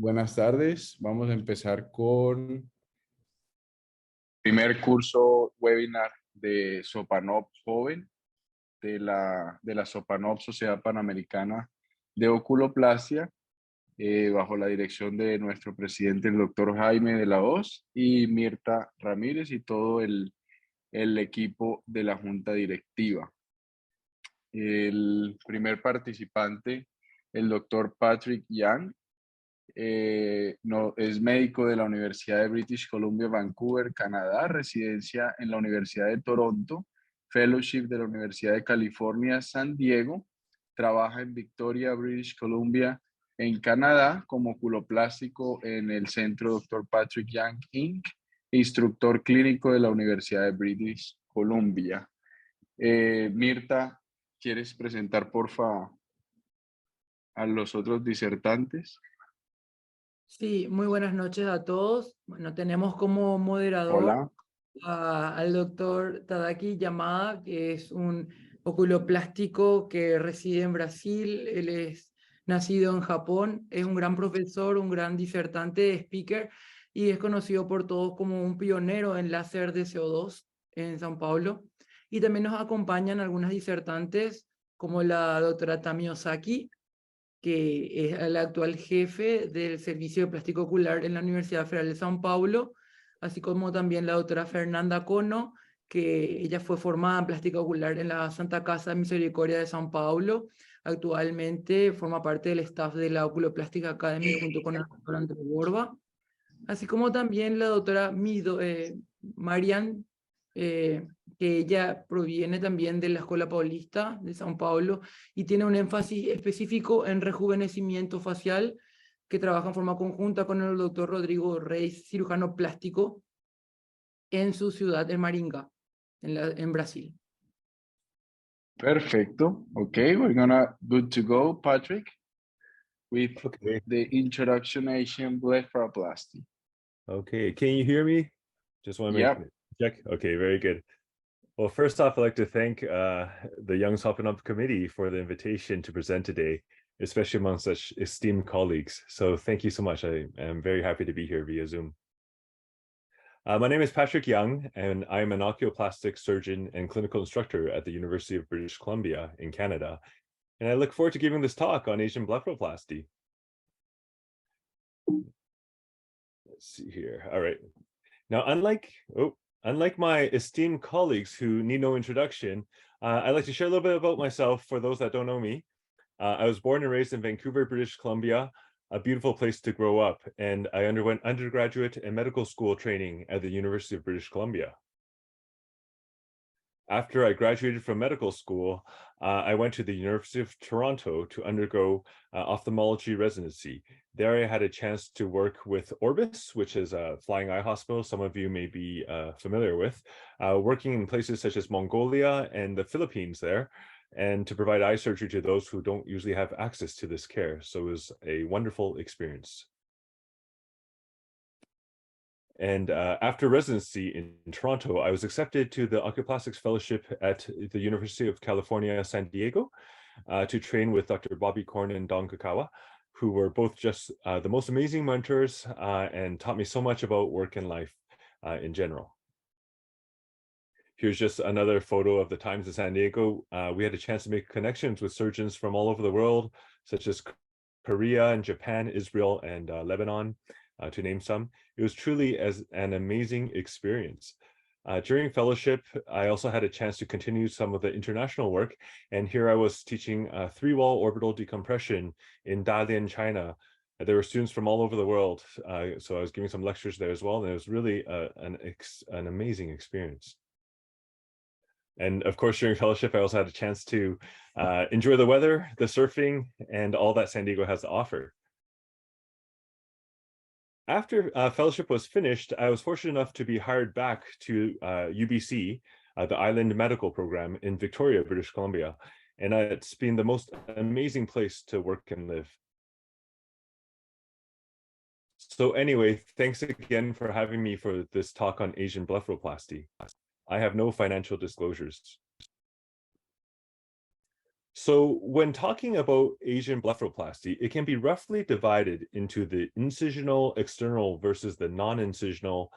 Buenas tardes. Vamos a empezar con primer curso webinar de Sopanop Joven de la Sopanop Sociedad Panamericana de Oculoplastia, bajo la dirección de nuestro presidente, el doctor Jaime de la Hoz, y Mirta Ramírez y todo el equipo de la junta directiva. El primer participante, el doctor Patrick Young, es médico de la Universidad de British Columbia, Vancouver, Canadá, residencia en la Universidad de Toronto, fellowship de la Universidad de California, San Diego, trabaja en Victoria, British Columbia, en Canadá, como oculoplástico en el Centro Dr. Patrick Young Inc., instructor clínico de la Universidad de British Columbia. Mirta, ¿quieres presentar, porfa, a los otros disertantes? Sí, muy buenas noches a todos. Bueno, tenemos como moderador Hola. al doctor Tadaki Yamada, que es un oculoplástico que reside en Brasil. Él es nacido en Japón, es un gran profesor, un gran disertante, speaker, y es conocido por todos como un pionero en láser de CO2 en São Paulo. Y también nos acompañan algunas disertantes, como la doctora Tami Ozaki, que es el actual jefe del Servicio de Plástico Ocular en la Universidad Federal de São Paulo, así como también la doctora Fernanda Cono, que ella fue formada en plástica ocular en la Santa Casa de Misericordia de São Paulo. Actualmente forma parte del staff de la Oculoplástica Academy junto con el doctor Andrés Borba, así como también la doctora Marian, que ella proviene también de la Escuela Paulista de São Paulo y tiene un énfasis específico en rejuvenecimiento facial, que trabaja en forma conjunta con el doctor Rodrigo Reis, cirujano plástico, en su ciudad, en Maringá, en Brasil. Perfecto. Okay, we're gonna good to go, Patrick, with the introduction Asian blepharoplasty. Okay, can you hear me? Just want to make check. Okay, very good. Well, first off, I'd like to thank the Young Sopanop Committee for the invitation to present today, especially among such esteemed colleagues. So thank you so much. I am very happy to be here via Zoom. My name is Patrick Young, and I'm an oculoplastic surgeon and clinical instructor at the University of British Columbia in Canada. And I look forward to giving this talk on Asian blepharoplasty. Let's see here. All right. Now, unlike my esteemed colleagues who need no introduction, I'd like to share a little bit about myself for those that don't know me. I was born and raised in Vancouver, British Columbia, a beautiful place to grow up, and I underwent undergraduate and medical school training at the University of British Columbia. After I graduated from medical school, I went to the University of Toronto to undergo ophthalmology residency. There I had a chance to work with Orbis, which is a flying eye hospital some of you may be familiar with, working in places such as Mongolia and the Philippines there, and to provide eye surgery to those who don't usually have access to this care. So it was a wonderful experience. And after residency in Toronto, I was accepted to the Oculoplastics Fellowship at the University of California, San Diego, to train with Dr. Bobby Korn and Don Kakawa, who were both just the most amazing mentors and taught me so much about work and life in general. Here's just another photo of the times in San Diego. We had a chance to make connections with surgeons from all over the world, such as Korea and Japan, Israel, and Lebanon, to name some. It was truly an amazing experience. During fellowship, I also had a chance to continue some of the international work, and here I was teaching 3-wall orbital decompression in Dalian, China. There were students from all over the world, so I was giving some lectures there as well, and it was really an amazing experience. And of course, during fellowship, I also had a chance to enjoy the weather, the surfing, and all that San Diego has to offer. After fellowship was finished, I was fortunate enough to be hired back to UBC, the Island Medical Program in Victoria, British Columbia. And it's been the most amazing place to work and live. So anyway, thanks again for having me for this talk on Asian blepharoplasty. I have no financial disclosures. So when talking about Asian blepharoplasty, it can be roughly divided into the incisional external versus the non-incisional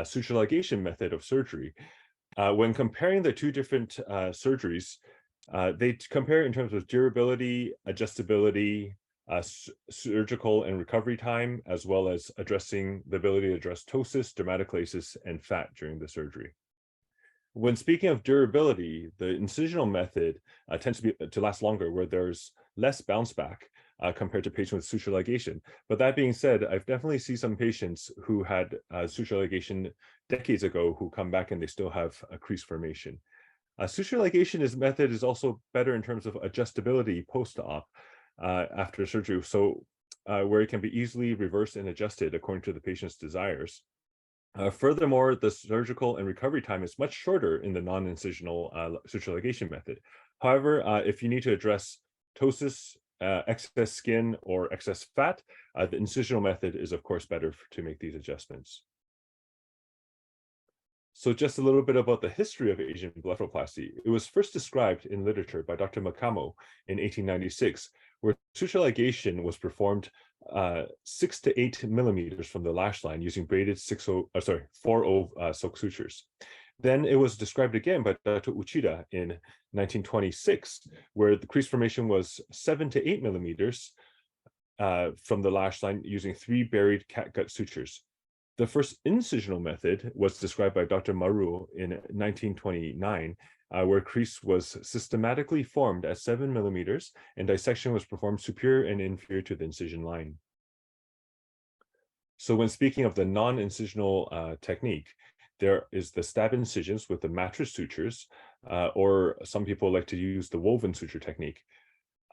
suture ligation method of surgery. When comparing the two different surgeries, they compare in terms of durability, adjustability, surgical and recovery time, as well as addressing the ability to address ptosis, dermatoclasis, and fat during the surgery. When speaking of durability, the incisional method tends to last longer, where there's less bounce back compared to patients with suture ligation. But that being said, I've definitely seen some patients who had suture ligation decades ago who come back and they still have a crease formation. Suture ligation method is also better in terms of adjustability post-op after surgery, so where it can be easily reversed and adjusted according to the patient's desires. Furthermore, the surgical and recovery time is much shorter in the non-incisional suture ligation method. However, if you need to address ptosis, excess skin, or excess fat, the incisional method is, of course, better to make these adjustments. So just a little bit about the history of Asian blepharoplasty. It was first described in literature by Dr. Makamo in 1896, where suture ligation was performed 6 to 8 millimeters from the lash line using braided 4/0 silk sutures. Then it was described again by Dr. Uchida in 1926, where the crease formation was 7 to 8 millimeters from the lash line using 3 buried catgut sutures. The first incisional method was described by Dr. Maru in 1929, where crease was systematically formed at 7 millimeters and dissection was performed superior and inferior to the incision line. So when speaking of the non-incisional technique, there is the stab incisions with the mattress sutures, or some people like to use the woven suture technique.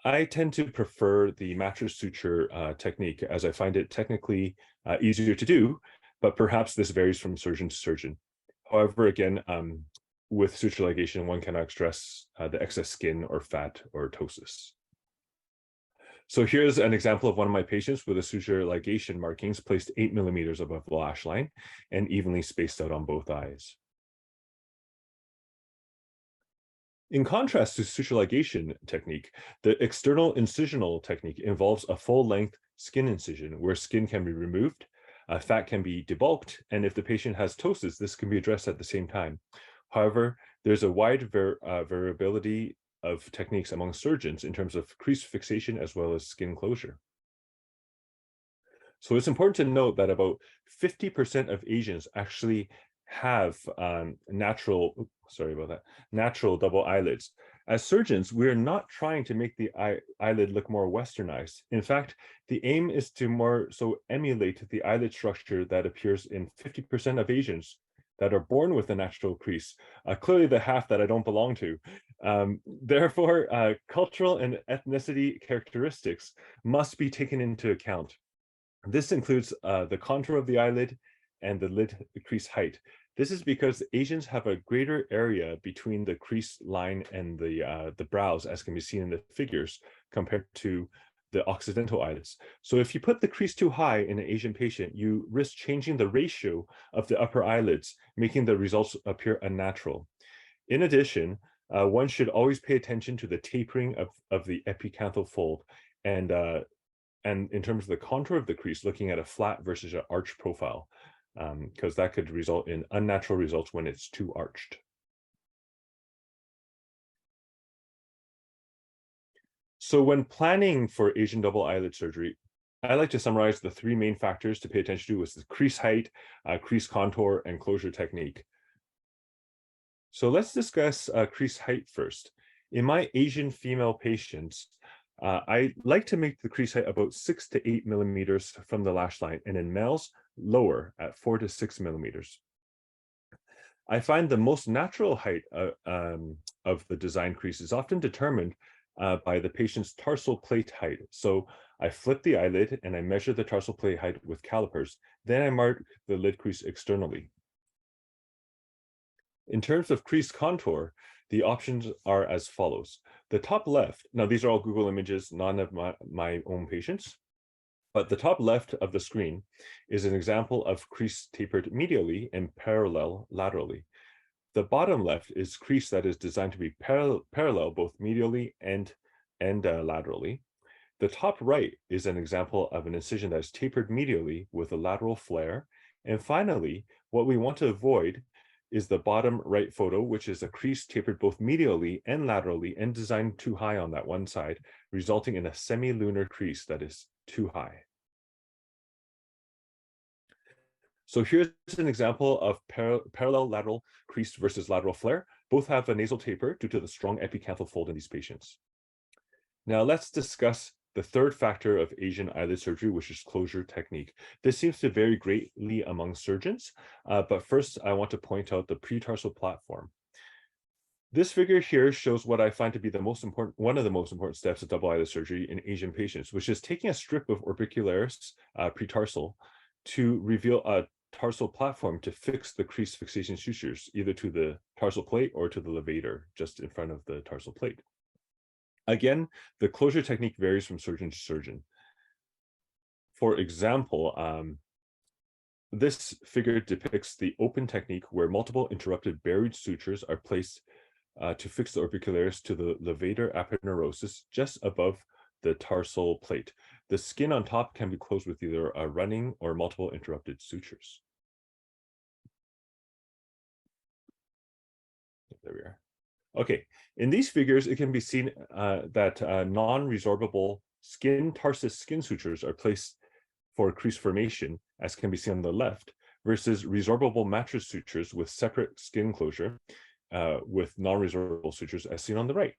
I tend to prefer the mattress suture technique, as I find it technically easier to do, but perhaps this varies from surgeon to surgeon. However, again, with suture ligation, one cannot stress the excess skin or fat or ptosis. So here's an example of one of my patients with a suture ligation markings placed 8 millimeters above the lash line and evenly spaced out on both eyes. In contrast to suture ligation technique, the external incisional technique involves a full-length skin incision where skin can be removed, fat can be debulked, and if the patient has ptosis, this can be addressed at the same time. However, there's a wide variability of techniques among surgeons in terms of crease fixation as well as skin closure. So it's important to note that about 50% of Asians actually have natural double eyelids. As surgeons, we're not trying to make the eyelid look more westernized. In fact, the aim is to more so emulate the eyelid structure that appears in 50% of Asians that are born with a natural crease, clearly the half that I don't belong to. Therefore, cultural and ethnicity characteristics must be taken into account. This includes the contour of the eyelid and the lid crease height. This is because Asians have a greater area between the crease line and the brows, as can be seen in the figures, compared to the Occidental eyelids. So if you put the crease too high in an Asian patient, you risk changing the ratio of the upper eyelids, making the results appear unnatural. In addition, one should always pay attention to the tapering of the epicanthal fold, and in terms of the contour of the crease, looking at a flat versus an arch profile, because that could result in unnatural results when it's too arched. So when planning for Asian double eyelid surgery, I like to summarize the 3 main factors to pay attention to: is the crease height, crease contour, and closure technique. So let's discuss crease height first. In my Asian female patients, I like to make the crease height about 6 to 8 millimeters from the lash line, and in males, lower at 4 to 6 millimeters. I find the most natural height of the design crease is often determined by the patient's tarsal plate height. So I flip the eyelid and I measure the tarsal plate height with calipers. Then I mark the lid crease externally. In terms of crease contour, the options are as follows. The top left, now these are all Google images, none of my own patients, but the top left of the screen is an example of crease tapered medially and parallel laterally. The bottom left is crease that is designed to be parallel both medially and laterally. The top right is an example of an incision that is tapered medially with a lateral flare. And finally, what we want to avoid is the bottom right photo, which is a crease tapered both medially and laterally and designed too high on that one side, resulting in a semi-lunar crease that is too high. So here's an example of parallel lateral crease versus lateral flare. Both have a nasal taper due to the strong epicanthal fold in these patients. Now let's discuss the third factor of Asian eyelid surgery, which is closure technique. This seems to vary greatly among surgeons, but first I want to point out the pretarsal platform. This figure here shows what I find to be one of the most important steps of double eyelid surgery in Asian patients, which is taking a strip of orbicularis pretarsal to reveal a tarsal platform to fix the crease fixation sutures, either to the tarsal plate or to the levator just in front of the tarsal plate. Again, the closure technique varies from surgeon to surgeon. For example, this figure depicts the open technique where multiple interrupted buried sutures are placed to fix the orbicularis to the levator aponeurosis just above the tarsal plate. The skin on top can be closed with either a running or multiple interrupted sutures. There we are. Okay, in these figures, it can be seen that non-resorbable tarsus skin sutures are placed for crease formation, as can be seen on the left, versus resorbable mattress sutures with separate skin closure with non-resorbable sutures, as seen on the right.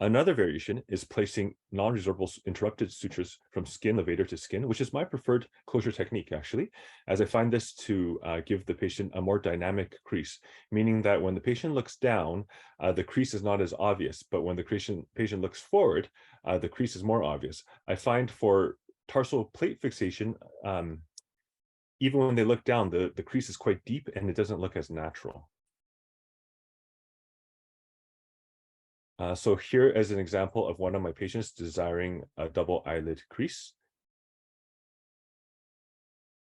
Another variation is placing non-resorbable interrupted sutures from skin levator to skin, which is my preferred closure technique, actually, as I find this to give the patient a more dynamic crease, meaning that when the patient looks down, the crease is not as obvious, but when the patient looks forward, the crease is more obvious. I find for tarsal plate fixation, even when they look down, the crease is quite deep and it doesn't look as natural. So here is an example of one of my patients desiring a double eyelid crease.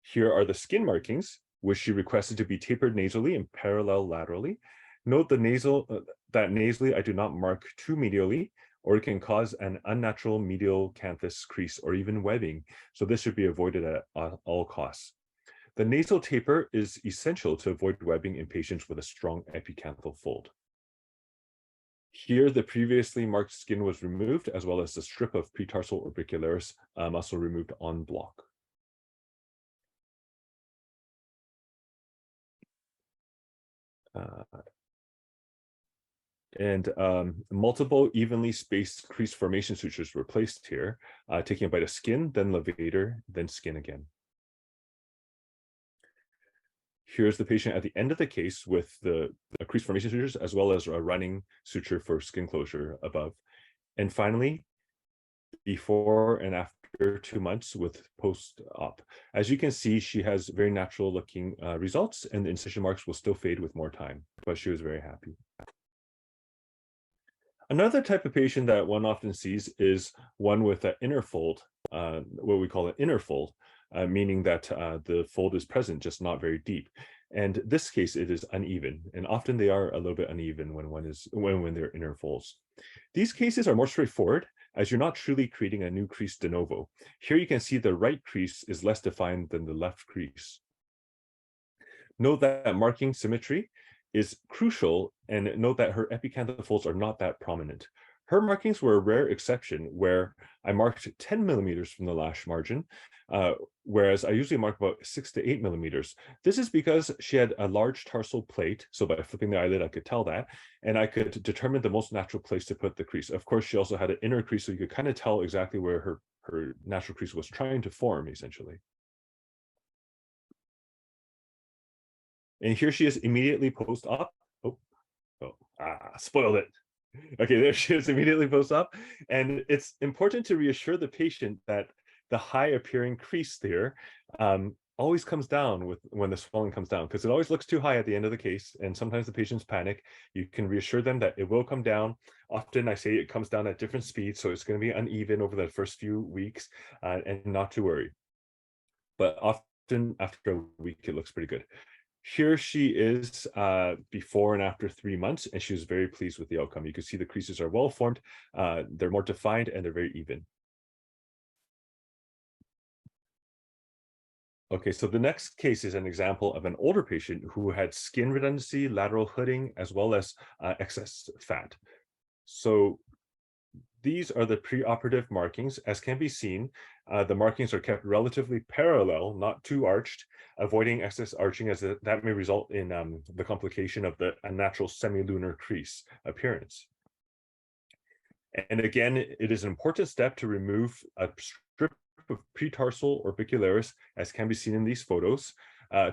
Here are the skin markings, which she requested to be tapered nasally and parallel laterally. Note that nasally I do not mark too medially, or it can cause an unnatural medial canthus crease or even webbing. So this should be avoided at all costs. The nasal taper is essential to avoid webbing in patients with a strong epicanthal fold. Here, the previously marked skin was removed, as well as the strip of pretarsal orbicularis muscle removed en bloc. Multiple evenly spaced crease formation sutures were placed here, taking a bite of skin, then levator, then skin again. Here's the patient at the end of the case with the crease formation sutures, as well as a running suture for skin closure above. And finally, before and after 2 months with post-op. As you can see, she has very natural looking results, and the incision marks will still fade with more time, but she was very happy. Another type of patient that one often sees is one with an inner fold, what we call an inner fold, meaning that the fold is present, just not very deep. And in this case, it is uneven, and often they are a little bit uneven when they're inner folds. These cases are more straightforward, as you're not truly creating a new crease de novo. Here you can see the right crease is less defined than the left crease. Note that marking symmetry is crucial, and note that her epicanthal folds are not that prominent. Her markings were a rare exception where I marked 10 millimeters from the lash margin, whereas I usually mark about 6 to 8 millimeters. This is because she had a large tarsal plate, so by flipping the eyelid, I could tell that, and I could determine the most natural place to put the crease. Of course, she also had an inner crease, so you could kind of tell exactly where her natural crease was trying to form, essentially. And here she is immediately post-op. Spoiled it. Okay, there she is immediately post-op. And it's important to reassure the patient that the high appearing crease there always comes down when the swelling comes down, because it always looks too high at the end of the case. And sometimes the patients panic. You can reassure them that it will come down. Often I say it comes down at different speeds, so it's going to be uneven over the first few weeks, and not to worry. But often after a week, it looks pretty good. Here she is before and after 3 months, and she was very pleased with the outcome. You can see the creases are well formed, they're more defined, and they're very even. Okay, so the next case is an example of an older patient who had skin redundancy, lateral hooding, as well as excess fat. So these are the preoperative markings. As can be seen, the markings are kept relatively parallel, not too arched, avoiding excess arching, as that may result in the complication of the unnatural semilunar crease appearance. And again, it is an important step to remove a strip of pretarsal orbicularis, as can be seen in these photos,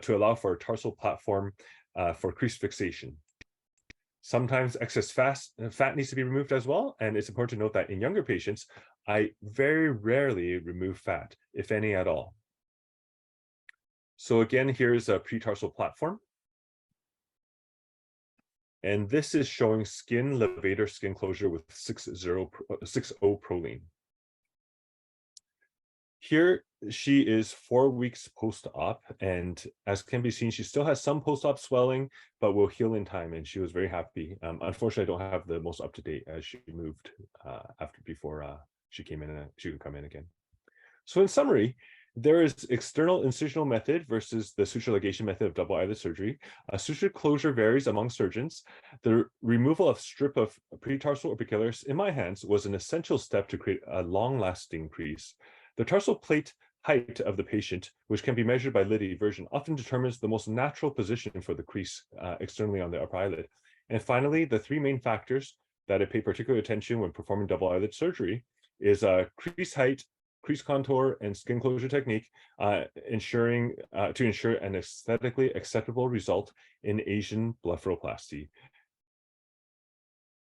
to allow for a tarsal platform for crease fixation. Sometimes excess fat needs to be removed as well, and it's important to note that in younger patients, I very rarely remove fat, if any at all. So again, here's a pretarsal platform. And this is showing skin levator skin closure with 6-0 proline. Here she is 4 weeks post-op, and as can be seen, she still has some post-op swelling, but will heal in time, and she was very happy. Unfortunately, I don't have the most up-to-date as she moved before she came in, and she could come in again. So in summary, there is external incisional method versus the suture ligation method of double eyelid surgery. Suture closure varies among surgeons. The removal of strip of pretarsal orbicularis in my hands was an essential step to create a long-lasting crease. The tarsal plate height of the patient, which can be measured by lid eversion, often determines the most natural position for the crease externally on the upper eyelid. And finally, the three main factors that I pay particular attention when performing double eyelid surgery is crease height, crease contour, and skin closure technique, to ensure an aesthetically acceptable result in Asian blepharoplasty.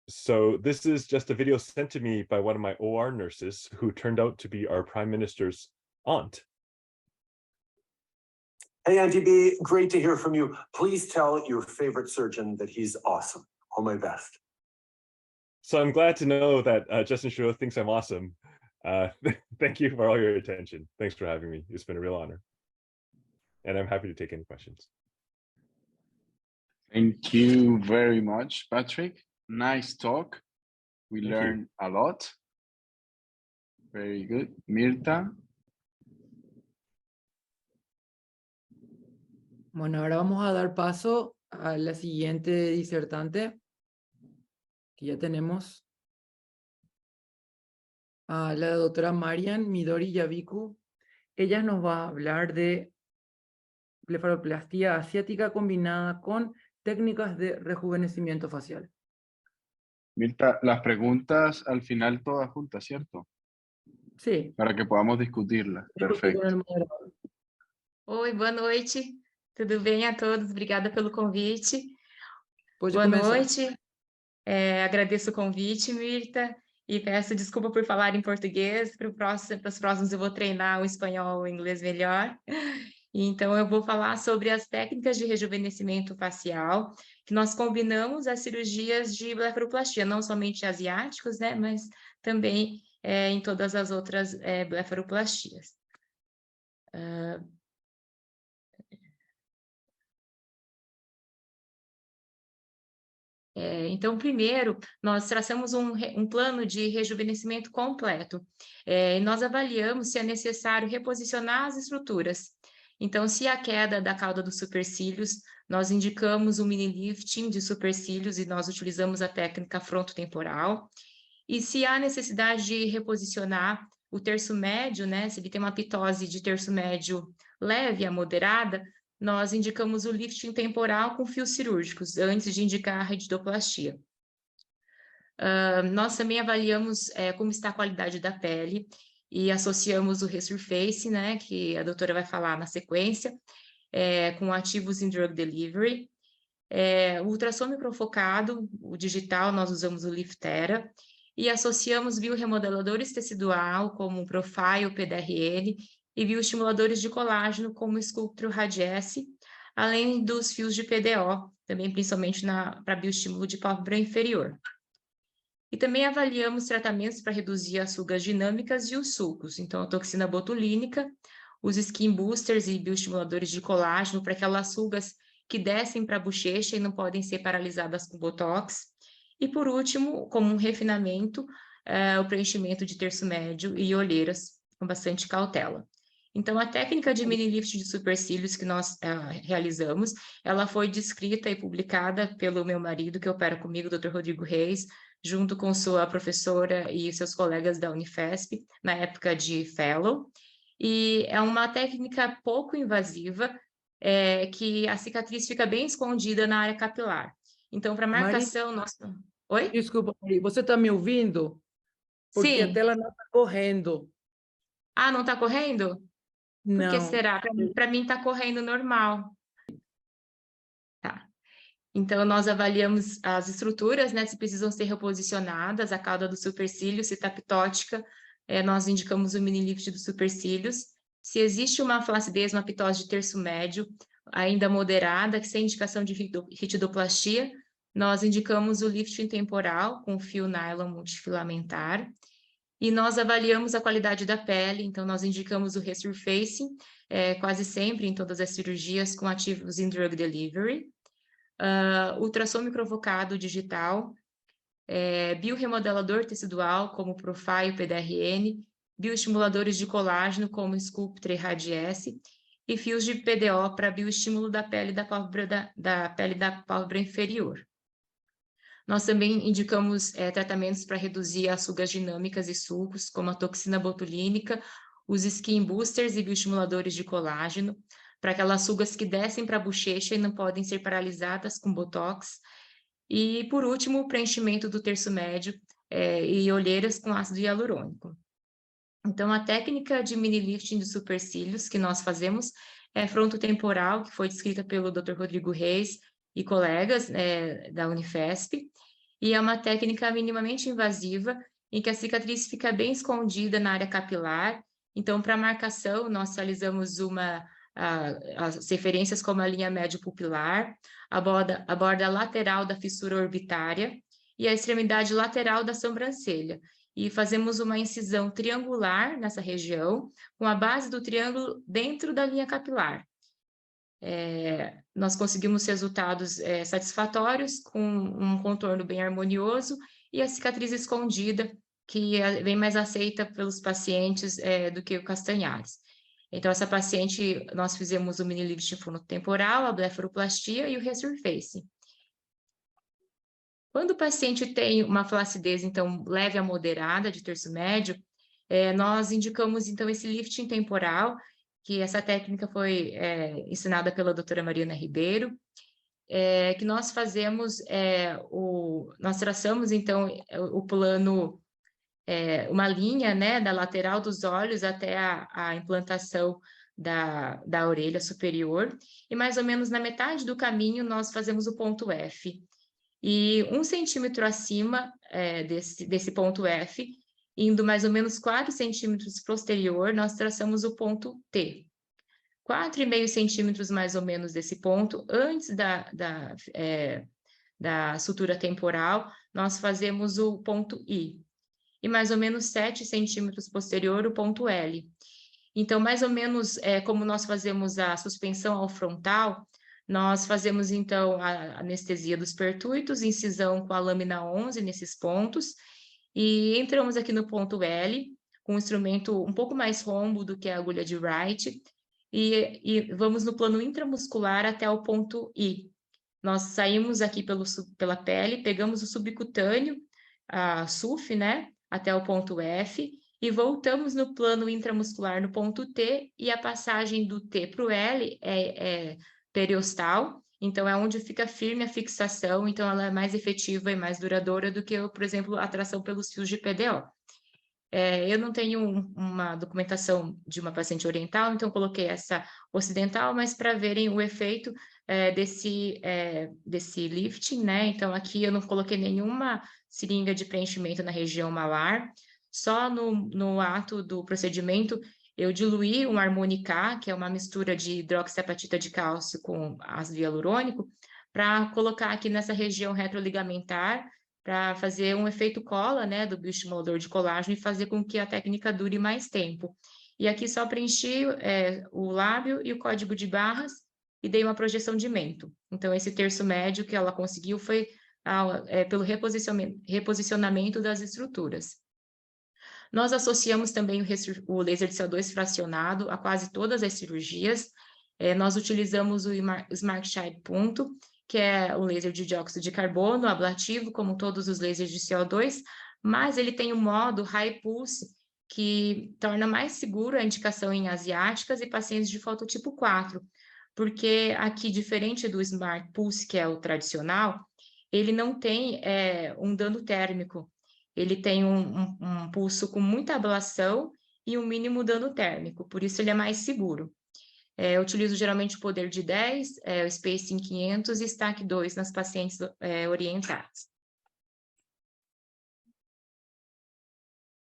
So this is just a video sent to me by one of my OR nurses who turned out to be our Prime Minister's aunt. Hey, Auntie B, great to hear from you. Please tell your favorite surgeon that he's awesome. All my best. So I'm glad to know that Justin Trudeau thinks I'm awesome. Thank you for all your attention. Thanks for having me. It's been a real honor. And I'm happy to take any questions. Thank you very much, Patrick. Nice talk. We learned a lot. Very good. Mirta. Bueno, ahora vamos a dar paso a la siguiente disertante, que ya tenemos, a la doctora Marian Midori Yabiku. Ella nos va a hablar de blefaroplastia asiática combinada con técnicas de rejuvenecimiento facial. Mirta, las preguntas al final todas juntas, ¿cierto? Sí. Para que podamos discutirlas. Perfecto. Oi, boa noite. Tudo bem a todos? Obrigada pelo convite. Pode boa começar. noite. Agradeço o convite, Mirta, e peço desculpa por falar em português. Para os próximos eu vou treinar o espanhol ou o inglês melhor. Então, eu vou falar sobre as técnicas de rejuvenescimento facial, que nós combinamos as cirurgias de blefaroplastia, não somente asiáticos, né, mas também em todas as outras blefaroplastias. Então, primeiro, nós traçamos um plano de rejuvenescimento completo. E nós avaliamos se é necessário reposicionar as estruturas. Então, se a queda da cauda dos supercílios, nós indicamos o mini lifting de supercílios e nós utilizamos a técnica frontotemporal. E se há necessidade de reposicionar o terço médio, né, se ele tem uma pitose de terço médio leve a moderada, nós indicamos o lifting temporal com fios cirúrgicos, antes de indicar a retidoplastia. Nós também avaliamos como está a qualidade da pele e associamos o Resurface, né, que a doutora vai falar na sequência, com ativos em drug delivery. O ultrassom microfocado, o digital, nós usamos o Liftera, e associamos bioremodeladores tecidual, como o Profile, o PDRN, e bioestimuladores de colágeno, como o Sculpture Radiesse, além dos fios de PDO, também principalmente para bioestímulo de pálpebra inferior. E também avaliamos tratamentos para reduzir as rugas dinâmicas e os sulcos, então a toxina botulínica, os skin boosters e bioestimuladores de colágeno para aquelas rugas que descem para a bochecha e não podem ser paralisadas com Botox. E, por último, como um refinamento, o preenchimento de terço médio e olheiras com bastante cautela. Então, a técnica de mini lift de supercílios que nós realizamos, ela foi descrita e publicada pelo meu marido, que opera comigo, Dr. Rodrigo Reis, junto com sua professora e seus colegas da Unifesp, na época de Fellow. E é uma técnica pouco invasiva, que a cicatriz fica bem escondida na área capilar. Então, para marcação, nossa... Oi? Desculpa, Maria, você está me ouvindo? Porque a Sim. tela não está correndo. Ah, não está correndo? Por que Não. será? Para mim está correndo normal. Tá. Então, nós avaliamos as estruturas, né, se precisam ser reposicionadas, a cauda do supercílio, se está ptótica, nós indicamos o mini lift dos supercílios. Se existe uma flacidez, uma pitose de terço médio, ainda moderada, que sem indicação de ritidoplastia, nós indicamos o lifting temporal com fio nylon multifilamentar. E nós avaliamos a qualidade da pele, então nós indicamos o resurfacing, quase sempre em todas as cirurgias com ativos em drug delivery. Ultrassom microvocado digital, bioremodelador tecidual como Profile PDRN, bioestimuladores de colágeno como Sculptra e Radiesse, e fios de PDO para bioestímulo da pele da pálpebra inferior. Nós também indicamos tratamentos para reduzir as rugas dinâmicas e sulcos, como a toxina botulínica, os skin boosters e bioestimuladores de colágeno, para aquelas rugas que descem para a bochecha e não podem ser paralisadas com Botox. E, por último, o preenchimento do terço médio e olheiras com ácido hialurônico. Então, a técnica de mini lifting de supercílios que nós fazemos é frontotemporal, que foi descrita pelo Dr. Rodrigo Reis e colegas da Unifesp, e é uma técnica minimamente invasiva, em que a cicatriz fica bem escondida na área capilar. Então, para marcação, nós realizamos as referências como a linha médio pupilar, a borda lateral da fissura orbitária e a extremidade lateral da sobrancelha. E fazemos uma incisão triangular nessa região, com a base do triângulo dentro da linha capilar. Nós conseguimos resultados satisfatórios, com um contorno bem harmonioso e a cicatriz escondida, que é bem mais aceita pelos pacientes do que o Castanhares. Então, essa paciente, nós fizemos o mini lifting frontotemporal, a blefaroplastia e o resurfacing. Quando o paciente tem uma flacidez, então, leve a moderada de terço médio, nós indicamos, então, esse lifting temporal, que essa técnica foi ensinada pela doutora Mariana Ribeiro, que nós fazemos, nós traçamos, então, o plano, uma linha, né, da lateral dos olhos até a implantação da orelha superior, e mais ou menos na metade do caminho nós fazemos o ponto F. E 1 centímetro acima desse ponto F, indo mais ou menos 4 centímetros posterior, nós traçamos o ponto T. 4,5 centímetros mais ou menos desse ponto, antes da sutura temporal, nós fazemos o ponto I. E mais ou menos 7 centímetros posterior, o ponto L. Então, mais ou menos como nós fazemos a suspensão ao frontal, nós fazemos, então, a anestesia dos pertúitos, incisão com a lâmina 11 nesses pontos, e entramos aqui no ponto L, com um instrumento um pouco mais rombo do que a agulha de Wright, e vamos no plano intramuscular até o ponto I. Nós saímos aqui pela pele, pegamos o subcutâneo, a SUF, né, até o ponto F, e voltamos no plano intramuscular no ponto T, e a passagem do T para o L é periostal, então é onde fica firme a fixação, então ela é mais efetiva e mais duradoura do que, por exemplo, a tração pelos fios de PDO. Eu não tenho uma documentação de uma paciente oriental, então coloquei essa ocidental, mas para verem o efeito desse lifting, né? Então aqui eu não coloquei nenhuma seringa de preenchimento na região malar, só no ato do procedimento eu diluí um Harmonica, que é uma mistura de hidroxiapatita de cálcio com ácido hialurônico, para colocar aqui nessa região retroligamentar, para fazer um efeito cola, né, do bioestimulador de colágeno e fazer com que a técnica dure mais tempo. E aqui só preenchi o lábio e o código de barras, e dei uma projeção de mento. Então, esse terço médio que ela conseguiu foi pelo reposicionamento das estruturas. Nós associamos também o laser de CO2 fracionado a quase todas as cirurgias. Nós utilizamos o Smart Shine Punto, que é um laser de dióxido de carbono ablativo, como todos os lasers de CO2, mas ele tem um modo High Pulse, que torna mais seguro a indicação em asiáticas e pacientes de fototipo 4, porque aqui, diferente do Smart Pulse, que é o tradicional, ele não tem um dano térmico, ele tem um pulso com muita ablação e um mínimo dano térmico, por isso ele é mais seguro. Eu utilizo geralmente o poder de 10, o spacing 500 e stack 2 nas pacientes orientadas.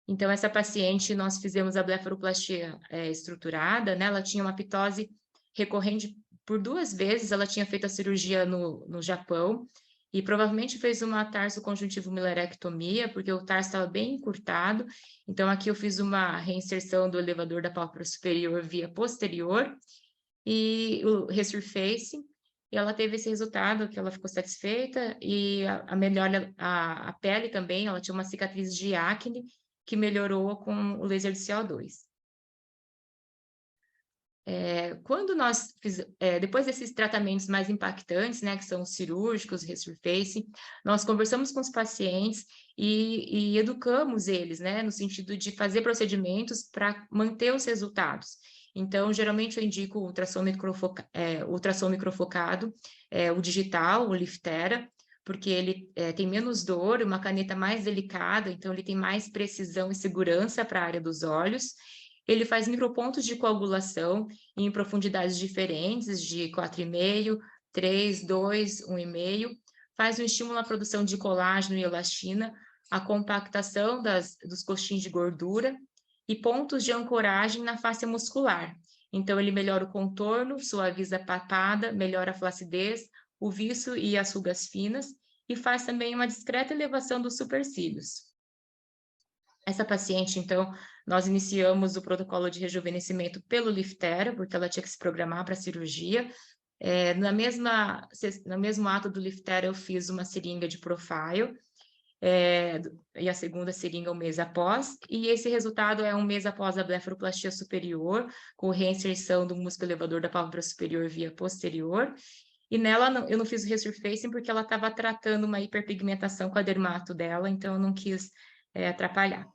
Então, essa paciente, nós fizemos a blefaroplastia estruturada, né? Ela tinha uma pitose recorrente por 2 vezes, ela tinha feito a cirurgia no Japão, e provavelmente fez uma tarso-conjuntivo-milarectomia, porque o tarso estava bem encurtado. Então, aqui eu fiz uma reinserção do elevador da pálpebra superior via posterior, e o resurface, e ela teve esse resultado, que ela ficou satisfeita, e a pele também, ela tinha uma cicatriz de acne, que melhorou com o laser de CO2. Quando depois desses tratamentos mais impactantes, né, que são os cirúrgicos, resurface, nós conversamos com os pacientes e educamos eles, né, no sentido de fazer procedimentos para manter os resultados. Então, geralmente eu indico o ultrassom microfocado, o digital, o Liftera, porque ele tem menos dor, uma caneta mais delicada, então ele tem mais precisão e segurança para a área dos olhos. Ele faz micropontos de coagulação em profundidades diferentes, de 4,5, 3, 2, 1,5. Faz um estímulo à produção de colágeno e elastina, a compactação dos coxins de gordura e pontos de ancoragem na face muscular. Então, ele melhora o contorno, suaviza a papada, melhora a flacidez, o viço e as rugas finas, e faz também uma discreta elevação dos supercílios. Essa paciente, então, nós iniciamos o protocolo de rejuvenescimento pelo Liftera, porque ela tinha que se programar para a cirurgia. No mesmo ato do Liftera, eu fiz uma seringa de Profile, e a segunda seringa um mês após, e esse resultado é um mês após a blefaroplastia superior, com reinserção do músculo elevador da pálpebra superior via posterior, e nela eu não fiz o resurfacing porque ela estava tratando uma hiperpigmentação com a dermato dela, então eu não quis atrapalhar.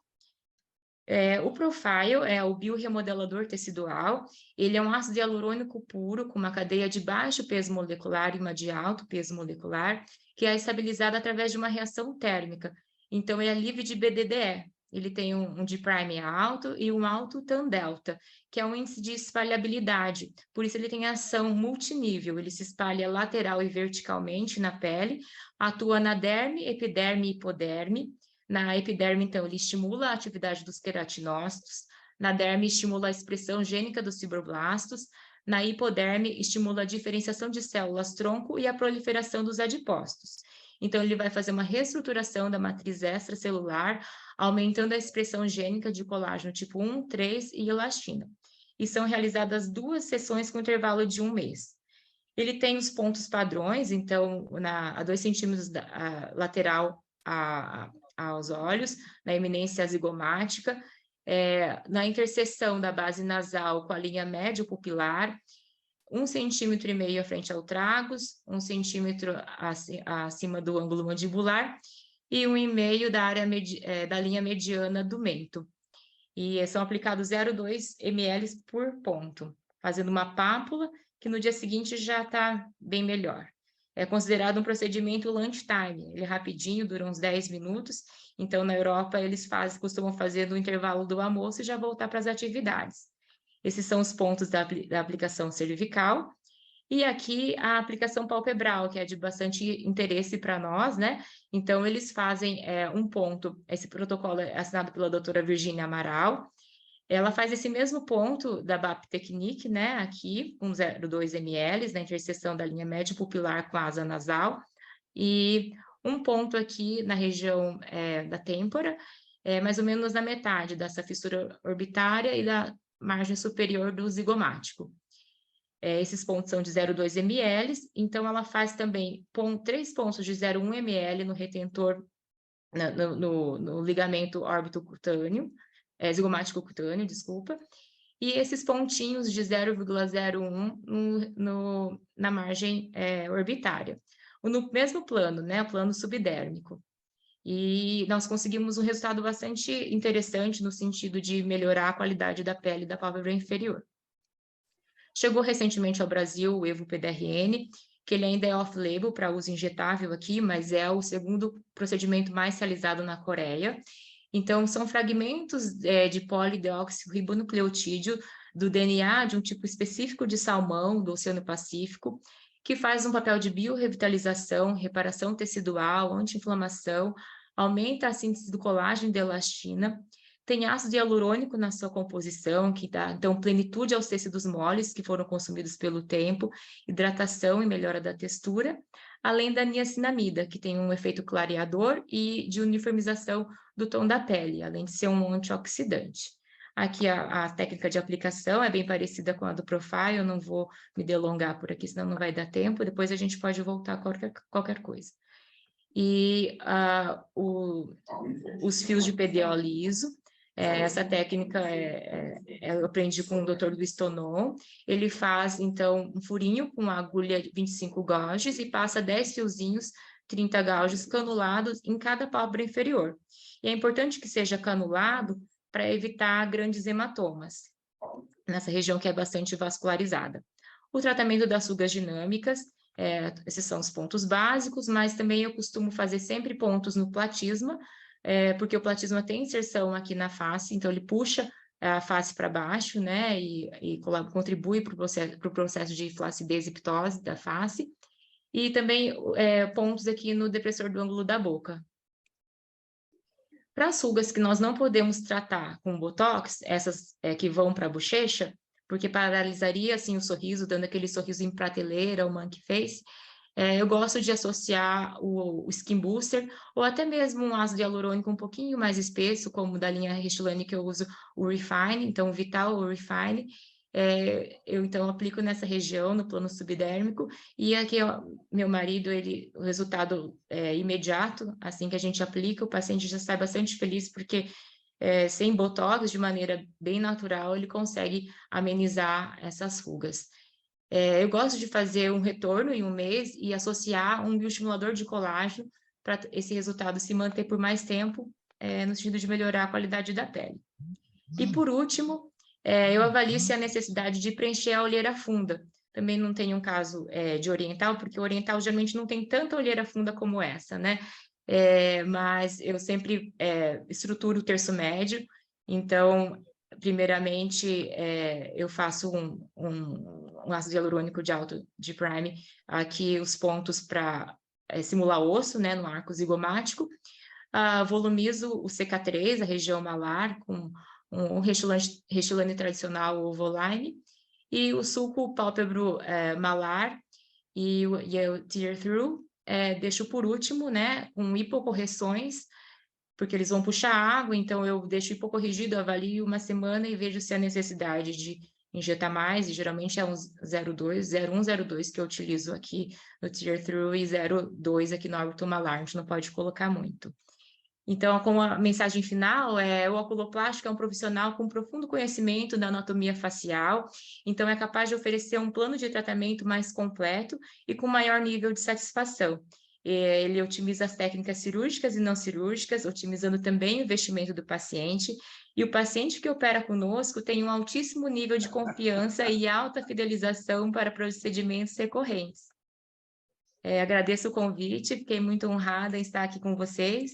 O Profile é o biorremodelador tecidual, ele é um ácido hialurônico puro com uma cadeia de baixo peso molecular e uma de alto peso molecular, que é estabilizada através de uma reação térmica. Então, ele é livre de BDDE. Ele tem um D' alto e um alto TAN delta, que é um índice de espalhabilidade. Por isso, ele tem ação multinível. Ele se espalha lateral e verticalmente na pele, atua na derme, epiderme e hipoderme. Na epiderme, então, ele estimula a atividade dos queratinócitos. Na derme, estimula a expressão gênica dos fibroblastos. Na hipoderme, estimula a diferenciação de células-tronco e a proliferação dos adipócitos. Então, ele vai fazer uma reestruturação da matriz extracelular, aumentando a expressão gênica de colágeno tipo 1, 3 e elastina. E são realizadas 2 sessões com intervalo de 1 mês. Ele tem os pontos padrões, então, a 2 centímetros lateral aos olhos, na eminência zigomática, na interseção da base nasal com a linha médio pupilar, 1,5 cm à frente ao tragus, 1 centímetro acima do ângulo mandibular e 1,5 da área da linha mediana do mento. E são aplicados 0,2 ml por ponto, fazendo uma pápula que no dia seguinte já está bem melhor. É considerado um procedimento lunchtime, ele é rapidinho, dura uns 10 minutos, então na Europa eles costumam fazer no intervalo do almoço e já voltar para as atividades. Esses são os pontos da aplicação cervical, e aqui a aplicação palpebral, que é de bastante interesse para nós, né? Então eles fazem um ponto, esse protocolo é assinado pela doutora Virginia Amaral. Ela faz esse mesmo ponto da BAP Technique, né, aqui, com 0,2 ml, na interseção da linha média pupilar com a asa nasal, e um ponto aqui na região da têmpora, mais ou menos na metade dessa fissura orbitária e da margem superior do zigomático. esses pontos são de 0,2 ml, então ela faz também 3 pontos de 0,1 ml no retentor, no ligamento órbito cutâneo, zigomático cutâneo, desculpa, e esses pontinhos de 0,01 na margem orbitária. No mesmo plano, né, o plano subdérmico. E nós conseguimos um resultado bastante interessante no sentido de melhorar a qualidade da pele da pálpebra inferior. Chegou recentemente ao Brasil o Evo-PDRN, que ele ainda é off-label para uso injetável aqui, mas é o segundo procedimento mais realizado na Coreia. Então, são fragmentos de polideoxirribonucleotídeo do DNA de um tipo específico de salmão do Oceano Pacífico, que faz um papel de biorrevitalização, reparação tecidual, anti-inflamação, aumenta a síntese do colágeno e da elastina, tem ácido hialurônico na sua composição, que dá, então, plenitude aos tecidos moles que foram consumidos pelo tempo, hidratação e melhora da textura, além da niacinamida, que tem um efeito clareador e de uniformização do tom da pele, além de ser um antioxidante. Aqui a técnica de aplicação é bem parecida com a do Profile, eu não vou me delongar por aqui, senão não vai dar tempo, depois a gente pode voltar a qualquer coisa. E os fios de PDO liso, essa técnica eu aprendi com o Dr. Luiz Tonon. Ele faz, então, um furinho com uma agulha de 25 gauges e passa 10 fiozinhos, 30 gauges canulados em cada pálpebra inferior. E é importante que seja canulado para evitar grandes hematomas, nessa região que é bastante vascularizada. O tratamento das rugas dinâmicas, esses são os pontos básicos, mas também eu costumo fazer sempre pontos no platisma, porque o platisma tem inserção aqui na face, então ele puxa a face para baixo, né, e contribui para o processo de flacidez e ptose da face, e também pontos aqui no depressor do ângulo da boca. Para as rugas que nós não podemos tratar com botox, essas que vão para a bochecha, porque paralisaria assim o sorriso, dando aquele sorriso em prateleira, o monkey face, eu gosto de associar o Skin Booster, ou até mesmo um ácido hialurônico um pouquinho mais espesso, como da linha Restylane que eu uso o Refine, então o Vital ou o Refine, eu então aplico nessa região, no plano subdérmico, e aqui ó, meu marido, o resultado é imediato, assim que a gente aplica, o paciente já sai bastante feliz, porque sem botox, de maneira bem natural, ele consegue amenizar essas rugas. Eu gosto de fazer um retorno em um mês e associar um bioestimulador de colágeno para esse resultado se manter por mais tempo, no sentido de melhorar a qualidade da pele. E por último, eu avalio se há necessidade de preencher a olheira funda. Também não tem um caso de oriental, porque o oriental geralmente não tem tanta olheira funda como essa, né? Mas eu sempre estruturo o terço médio, então, primeiramente, eu faço um ácido hialurônico de alto de prime, aqui os pontos para simular osso, né, no arco zigomático, volumizo o CK3, a região malar, com um Restylane tradicional ou Ovoline, e o sulco pálpebro malar e o tear through, deixo por último, né, com hipocorreções, porque eles vão puxar água, então eu deixo hipocorrigido, avalio uma semana e vejo se há necessidade de injetar mais, e geralmente é um 0,2, 0,1, 0,2 que eu utilizo aqui no tear through e 0,2 aqui no órbito malar, a gente não pode colocar muito. Então, como a mensagem final, o oculoplástico é um profissional com profundo conhecimento da anatomia facial, então é capaz de oferecer um plano de tratamento mais completo e com maior nível de satisfação. Ele otimiza as técnicas cirúrgicas e não cirúrgicas, otimizando também o investimento do paciente, e o paciente que opera conosco tem um altíssimo nível de confiança e alta fidelização para procedimentos recorrentes. Agradeço o convite, fiquei muito honrada em estar aqui com vocês,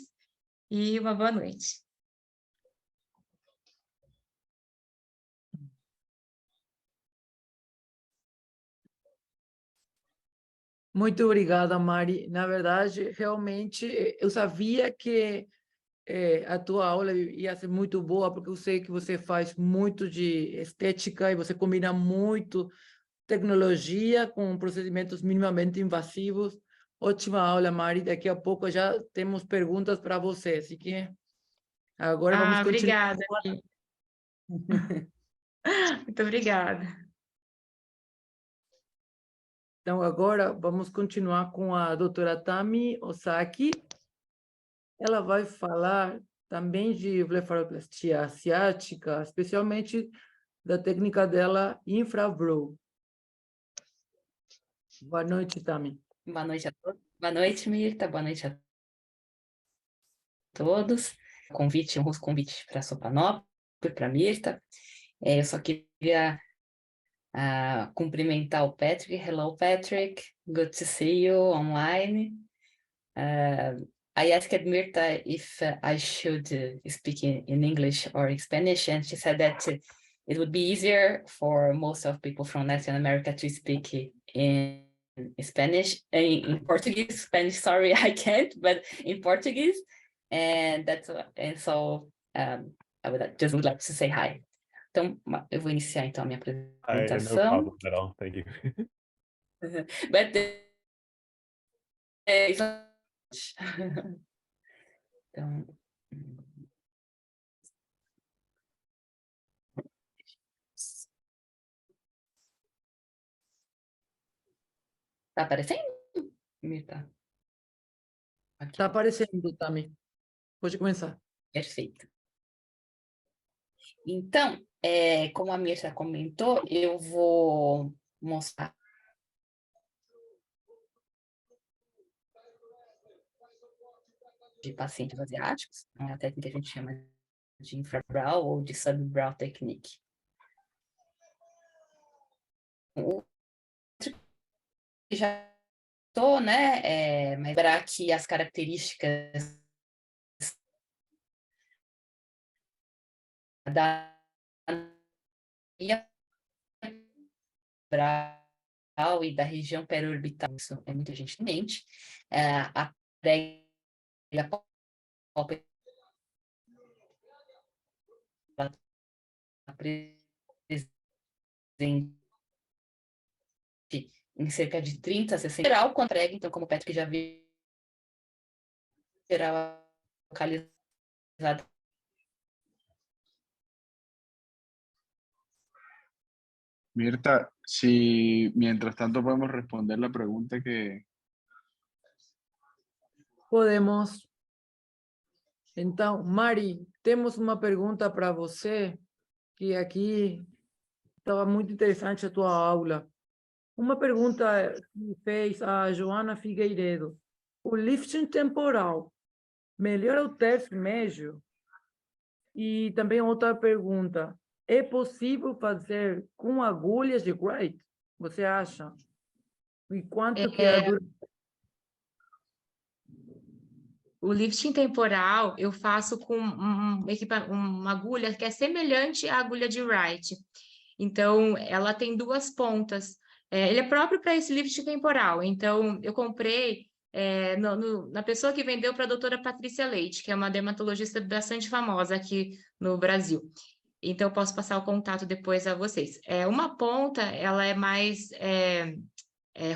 e uma boa noite. Muito obrigada, Mari. Na verdade, realmente, eu sabia que a tua aula ia ser muito boa, porque eu sei que você faz muito de estética e você combina muito tecnologia com procedimentos minimamente invasivos. Ótima aula, Mari. Daqui a pouco já temos perguntas para você, assim que agora vamos continuar. Obrigada. Muito obrigada. Então, agora vamos continuar com a doutora Tami Osaki. Ela vai falar também de blefaroplastia asiática, especialmente da técnica dela infravermelho. Boa noite, Tami. Boa noite a todos. Boa noite, Mirta. Boa noite a todos. Um rosto convite para a Sopanópolis, para a Mirta. Eu só queria cumprimentar o Patrick. Hello, Patrick. Good to see you online. I asked Mirta if I should speak in English or in Spanish, and she said that it would be easier for most of people from Latin America to speak in Spanish, in Portuguese. Spanish, sorry, I can't, but in Portuguese. And so I would like to say hi. Então, eu vou iniciar então a minha apresentação. No problem at all. Thank you. But então, tá aparecendo, Mirta? Está aparecendo, Tami. Pode começar. Perfeito. Então, como a Mirta comentou, eu vou mostrar de pacientes asiáticos, a técnica que a gente chama de infrabrow ou de subbrow technique. Já estou, né, mas lembrar que as características da brow e da região periorbital, isso é muita gente em mente, a prega presente em cerca de 30 a 60 geral, quando prega, então, como o Patrick já viu, geral localizado. Mirta, si mientras tanto podemos responder la pregunta que... Podemos. Então, Mari, temos uma pergunta para você, que aqui estava muito interessante a tua aula. Uma pergunta que fez a Joana Figueiredo. O lifting temporal melhora o terço médio? E também outra pergunta. É possível fazer com agulhas de Wright? Você acha? E quanto que é a duração? O lifting temporal eu faço com uma agulha que é semelhante à agulha de Wright. Então, ela tem duas pontas. Ele é próprio para esse lifting temporal. Então, eu comprei na pessoa que vendeu para a doutora Patrícia Leite, que é uma dermatologista bastante famosa aqui no Brasil. Então, eu posso passar o contato depois a vocês. Uma ponta, ela é mais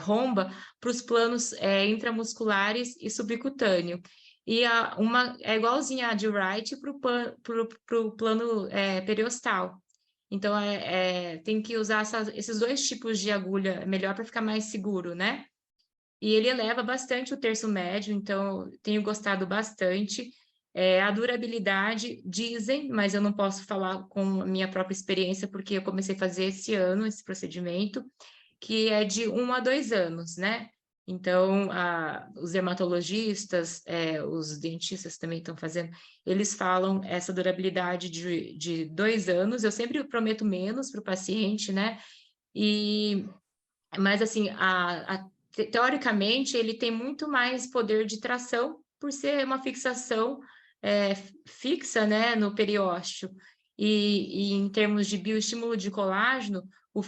romba para os planos intramusculares e subcutâneo. E uma é igualzinha a de Wright para o plano periostal. Então, tem que usar esses dois tipos de agulha melhor para ficar mais seguro, né? E ele eleva bastante o terço médio, então tenho gostado bastante. A durabilidade, dizem, mas eu não posso falar com a minha própria experiência, porque eu comecei a fazer esse ano, esse procedimento, que é de 1 a 2 anos, né? Então, os dermatologistas, os dentistas também estão fazendo, eles falam essa durabilidade de 2 anos. Eu sempre prometo menos para o paciente, né? Mas, assim, teoricamente, ele tem muito mais poder de tração por ser uma fixação fixa, né, no periósteo. E em termos de bioestímulo de colágeno,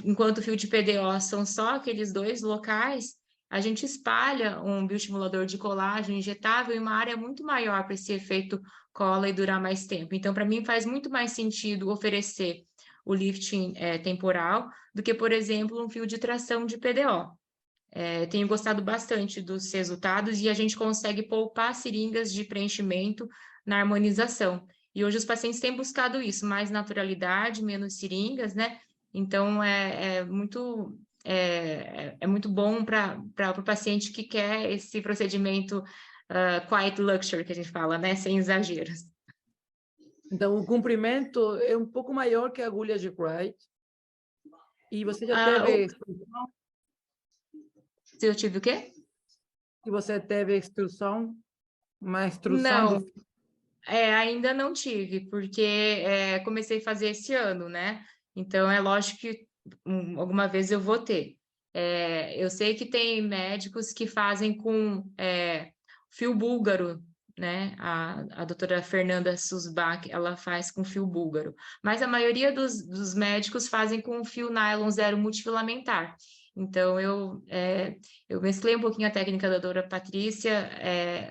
enquanto o fio de PDO são só aqueles 2 locais, a gente espalha um bioestimulador de colágeno injetável em uma área muito maior para esse efeito cola e durar mais tempo. Então, para mim, faz muito mais sentido oferecer o lifting temporal do que, por exemplo, um fio de tração de PDO. Tenho gostado bastante dos resultados e a gente consegue poupar seringas de preenchimento na harmonização. E hoje os pacientes têm buscado isso, mais naturalidade, menos seringas, né? Então, é muito é muito bom para o paciente que quer esse procedimento quiet luxury, que a gente fala, né? Sem exageros. Então, o comprimento é um pouco maior que a agulha de Wright. E você já teve extrusão? Se eu tive o quê? Se você teve extrusão? Uma extrusão Não, do... ainda não tive, porque comecei a fazer esse ano, né? Então, é lógico que alguma vez eu vou ter. Eu sei que tem médicos que fazem com fio búlgaro, né? A doutora Fernanda Susbach, ela faz com fio búlgaro. Mas a maioria dos médicos fazem com fio nylon zero multifilamentar. Então, eu mesclei um pouquinho a técnica da doutora Patrícia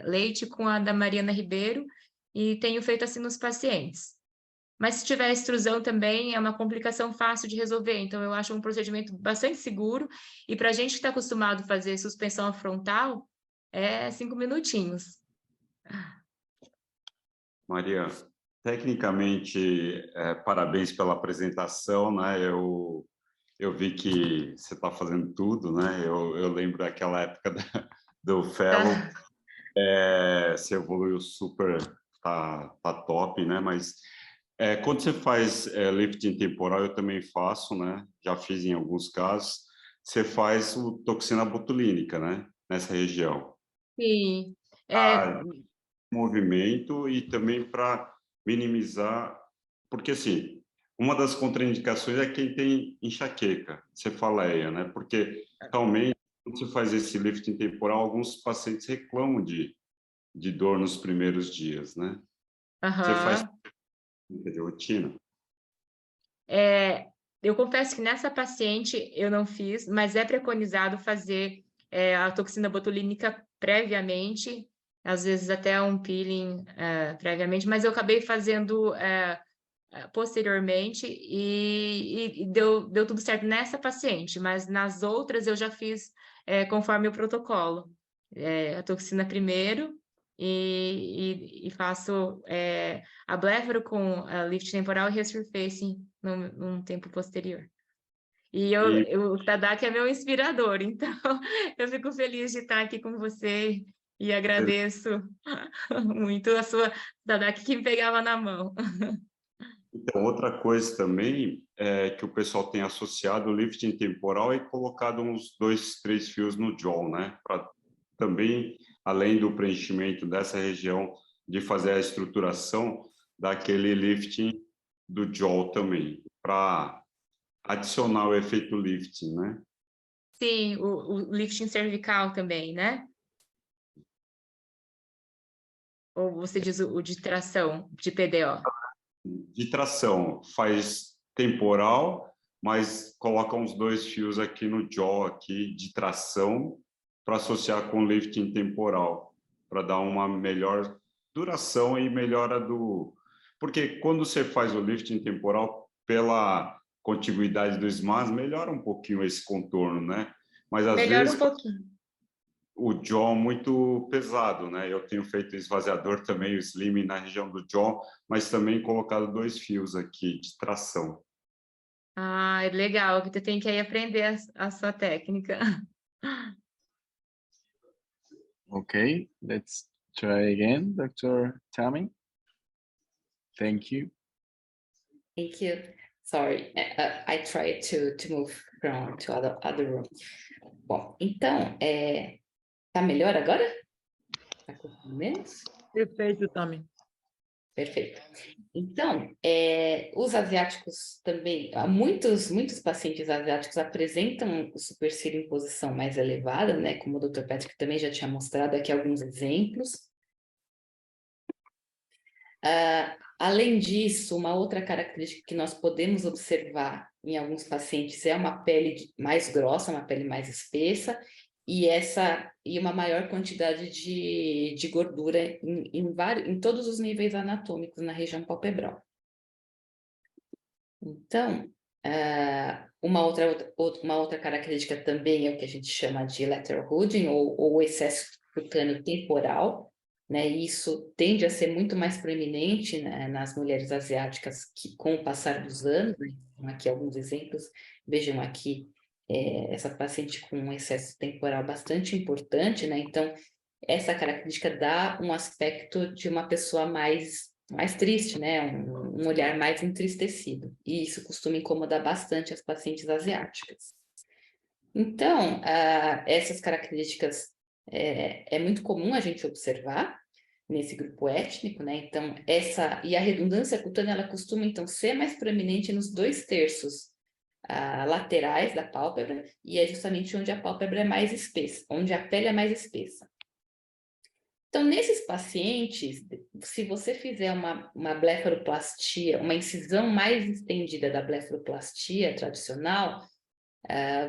Leite com a da Mariana Ribeiro e tenho feito assim nos pacientes. Mas se tiver extrusão também, é uma complicação fácil de resolver. Então, eu acho um procedimento bastante seguro. E para a gente que está acostumado a fazer suspensão frontal, 5 minutinhos. Maria, tecnicamente, parabéns pela apresentação, né? Eu vi que você está fazendo tudo, né? Eu lembro daquela época do Fellow, você evoluiu super, tá top, né? Mas quando você faz lifting temporal, eu também faço, né? Já fiz em alguns casos. Você faz o toxina botulínica, né? Nessa região. Sim. Movimento e também para minimizar, porque assim, uma das contraindicações é quem tem enxaqueca, cefaleia, né? Porque realmente quando você faz esse lifting temporal, alguns pacientes reclamam de dor nos primeiros dias, né? Você faz de rotina? Eu confesso que nessa paciente eu não fiz, mas é preconizado fazer a toxina botulínica previamente, às vezes até um peeling previamente, mas eu acabei fazendo posteriormente e deu tudo certo nessa paciente, mas nas outras eu já fiz conforme o protocolo. A toxina primeiro e faço a bléfaro com a lift temporal e resurfacing num tempo posterior. E o Tadak é meu inspirador, então eu fico feliz de estar aqui com você e agradeço muito a sua Tadak que me pegava na mão. Então, outra coisa também é que o pessoal tem associado o lifting temporal e colocado uns 2, 3 fios no jaw, né? Para também, além do preenchimento dessa região, de fazer a estruturação daquele lifting do jaw também, para adicionar o efeito lifting, né? Sim, o lifting cervical também, né? Ou você diz o de tração, de PDO? De tração, faz temporal, mas coloca uns 2 fios aqui no jaw, aqui, de tração, para associar com lifting temporal, para dar uma melhor duração e melhora do... Porque quando você faz o lifting temporal, pela contiguidade do SMAS, melhora um pouquinho esse contorno, né? Mas às Melhora vezes... um pouquinho. O jaw muito pesado, né? Eu tenho feito esvaziador também, o slim na região do jaw, mas também colocado 2 fios aqui de tração. Ah, legal, que tu tem que aí aprender a sua técnica. Okay, let's try again, Dr. Tammy. Thank you. Thank you. Sorry, I tried to move from to other room. Bom, então, tá melhor agora? Tá com menos? Perfeito, Tami. Perfeito. Então, os asiáticos também, muitos pacientes asiáticos apresentam o supercílio em posição mais elevada, né? Como o Dr. Patrick também já tinha mostrado aqui alguns exemplos. Além disso, uma outra característica que nós podemos observar em alguns pacientes é uma pele mais grossa, uma pele mais espessa, e uma maior quantidade de gordura em todos os níveis anatômicos na região palpebral. Então, uma outra característica também é o que a gente chama de lateral hooding, ou excesso cutâneo temporal, né? Isso tende a ser muito mais proeminente, né, nas mulheres asiáticas com o passar dos anos, né? Aqui alguns exemplos, vejam aqui essa paciente com um excesso temporal bastante importante, né? Então, essa característica dá um aspecto de uma pessoa mais triste, né? Um olhar mais entristecido. E isso costuma incomodar bastante as pacientes asiáticas. Então, essas características é muito comum a gente observar nesse grupo étnico, né? Então, e a redundância cutânea, ela costuma, então, ser mais proeminente nos 2/3 laterais da pálpebra, e é justamente onde a pálpebra é mais espessa, onde a pele é mais espessa. Então, nesses pacientes, se você fizer uma blefaroplastia, uma incisão mais estendida da blefaroplastia tradicional,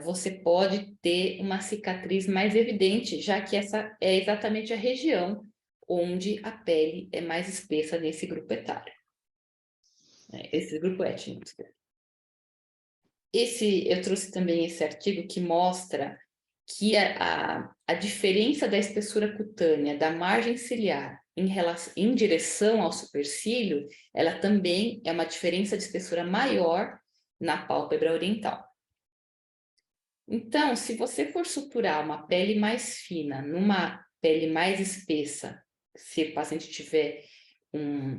você pode ter uma cicatriz mais evidente, já que essa é exatamente a região onde a pele é mais espessa nesse grupo etário. Esse grupo étnico. Eu trouxe também esse artigo que mostra que a diferença da espessura cutânea da margem ciliar em direção ao supercílio, ela também é uma diferença de espessura maior na pálpebra oriental. Então, se você for suturar uma pele mais fina numa pele mais espessa, se o paciente tiver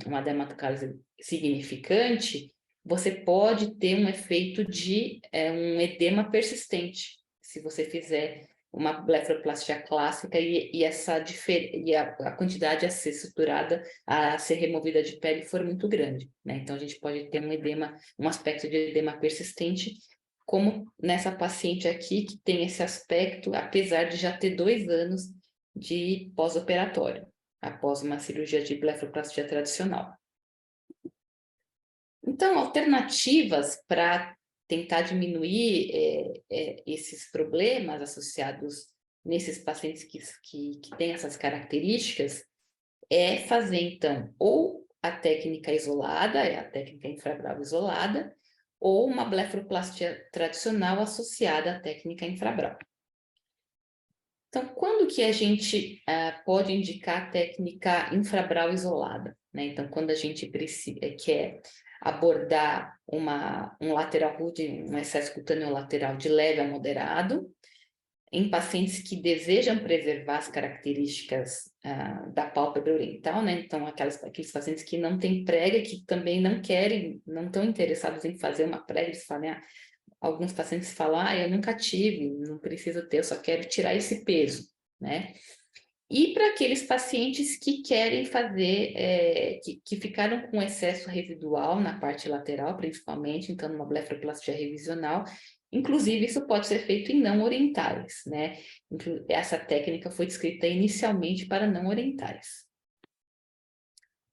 uma dermatocálise significante, você pode ter um efeito de um edema persistente, se você fizer uma blefaroplastia clássica e a quantidade a ser suturada, a ser removida de pele for muito grande, né? Então, a gente pode ter um aspecto de edema persistente, como nessa paciente aqui, que tem esse aspecto, apesar de já ter 2 anos de pós-operatório, após uma cirurgia de blefaroplastia tradicional. Então, alternativas para tentar diminuir esses problemas associados nesses pacientes que têm essas características é fazer, então, ou a técnica isolada, a técnica infrabral isolada, ou uma blefaroplastia tradicional associada à técnica infrabral. Então, quando que a gente pode indicar a técnica infrabral isolada, né? Então, quando a gente quer abordar um lateral rude, um excesso cutâneo lateral de leve a moderado, em pacientes que desejam preservar as características da pálpebra oriental, né? Então, aqueles pacientes que não têm prega, que também não estão interessados em fazer uma prega, eles falam, alguns pacientes falam, eu nunca tive, não preciso ter, eu só quero tirar esse peso, né? E para aqueles pacientes que querem fazer, que ficaram com excesso residual na parte lateral, principalmente, então numa blefaroplastia revisional, inclusive isso pode ser feito em não orientais, né? Essa técnica foi descrita inicialmente para não orientais.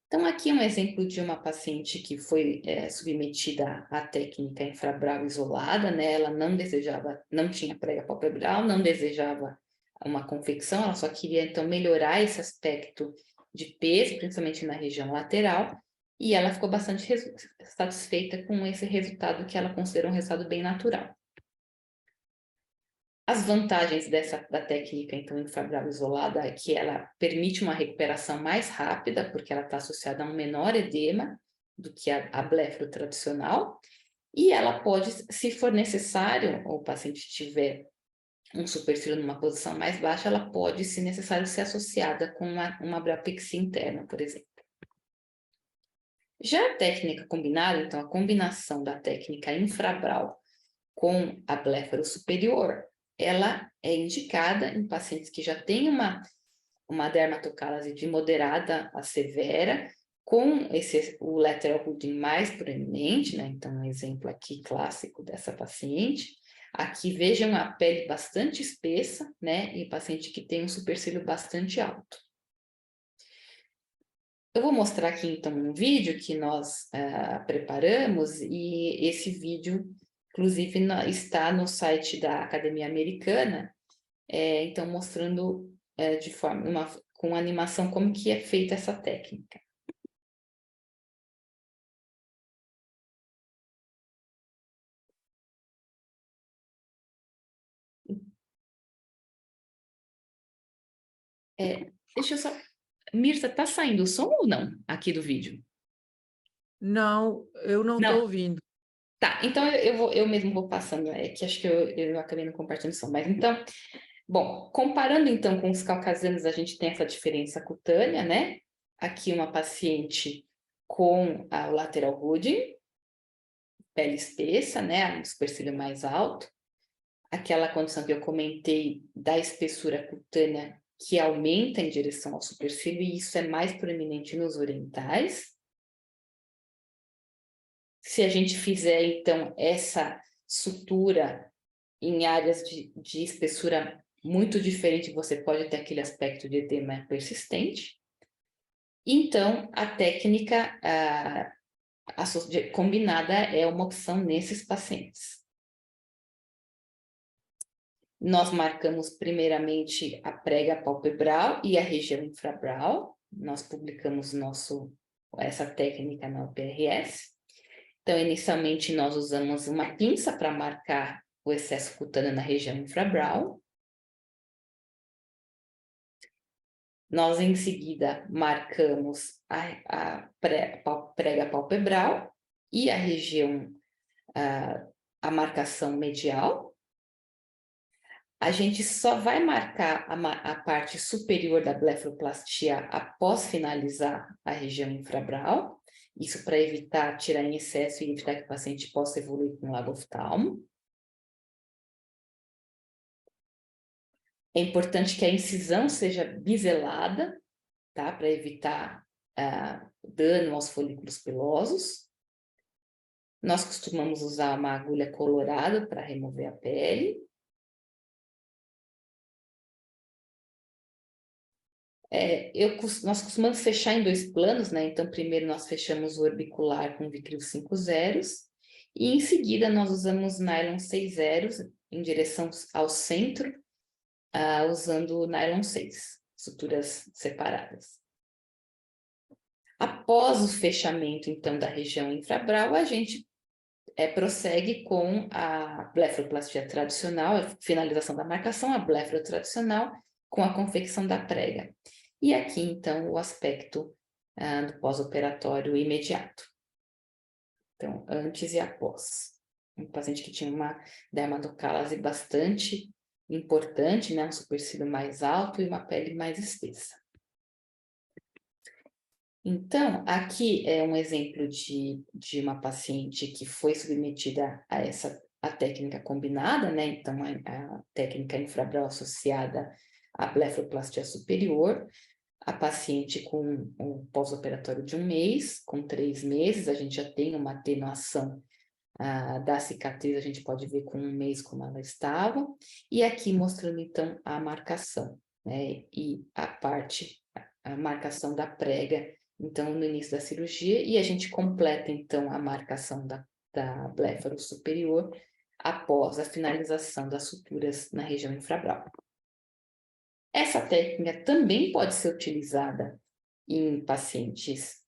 Então, aqui é um exemplo de uma paciente que foi submetida à técnica infrabral isolada, né? Ela não tinha prega palpebral, não desejava uma confecção, ela só queria, então, melhorar esse aspecto de peso, principalmente na região lateral, e ela ficou bastante satisfeita com esse resultado, que ela considerou um resultado bem natural. As vantagens da técnica, então, infrabral isolada é que ela permite uma recuperação mais rápida, porque ela está associada a um menor edema do que a blefaro tradicional, e ela pode, se for necessário, ou o paciente tiver um supercílio numa posição mais baixa, ela pode, se necessário, ser associada com uma brapexia interna, por exemplo. Já a técnica combinada, então, a combinação da técnica infrabral com a blefaro superior, ela é indicada em pacientes que já têm uma dermatocálise de moderada a severa, com o lateral hooding mais proeminente, né? Então, um exemplo aqui clássico dessa paciente. Aqui vejam a pele bastante espessa, né? E paciente que tem um supercílio bastante alto. Eu vou mostrar aqui, então, um vídeo que nós preparamos, e esse vídeo, inclusive, está no site da Academia Americana, então, mostrando com animação como que é feita essa técnica. Deixa eu só... Mirta, tá saindo o som ou não aqui do vídeo? Não, eu não estou ouvindo. Tá, então eu mesmo vou passando, que acho que eu acabei não compartilhando som, mas então, bom, comparando então com os caucasianos, a gente tem essa diferença cutânea, né? Aqui uma paciente com o lateral hooding, pele espessa, né? Supercílio mais alto. Aquela condição que eu comentei da espessura cutânea que aumenta em direção ao supercílio, e isso é mais proeminente nos orientais. Se a gente fizer, então, essa sutura em áreas de espessura muito diferente, você pode ter aquele aspecto de edema persistente. Então, a técnica combinada é uma opção nesses pacientes. Nós marcamos primeiramente a prega palpebral e a região infrabral. Nós publicamos essa técnica na UPRS. Então, inicialmente, nós usamos uma pinça para marcar o excesso cutâneo na região infrabral. Nós, em seguida, marcamos a prega palpebral e a região, a marcação medial. A gente só vai marcar a parte superior da blefaroplastia após finalizar a região infrabral. Isso para evitar tirar em excesso e evitar que o paciente possa evoluir com lago-oftalmo. É importante que a incisão seja biselada, tá? Para evitar dano aos folículos pilosos. Nós costumamos usar uma agulha colorada para remover a pele. Nós costumamos fechar em 2 planos, né? Então, primeiro nós fechamos o orbicular com Vicryl 5 zeros, e em seguida nós usamos nylon 6 zeros em direção ao centro, usando nylon 6, suturas separadas. Após o fechamento, então, da região infrabral, a gente prossegue com a blefaroplastia tradicional, a finalização da marcação, a blefaro tradicional, com a confecção da prega. E aqui, então, o aspecto do pós-operatório imediato. Então, antes e após. Um paciente que tinha uma dermatocálase bastante importante, né? Um supercílio mais alto e uma pele mais espessa. Então, aqui é um exemplo de uma paciente que foi submetida a técnica combinada, né? Então, a técnica infrabral associada à blefaroplastia superior. A paciente com um pós-operatório de 1 mês, com 3 meses, a gente já tem uma atenuação da cicatriz, a gente pode ver com 1 mês como ela estava, e aqui mostrando então a marcação, né, e a marcação da prega, então no início da cirurgia, e a gente completa então a marcação da blefaro superior após a finalização das suturas na região infrabral. Essa técnica também pode ser utilizada em pacientes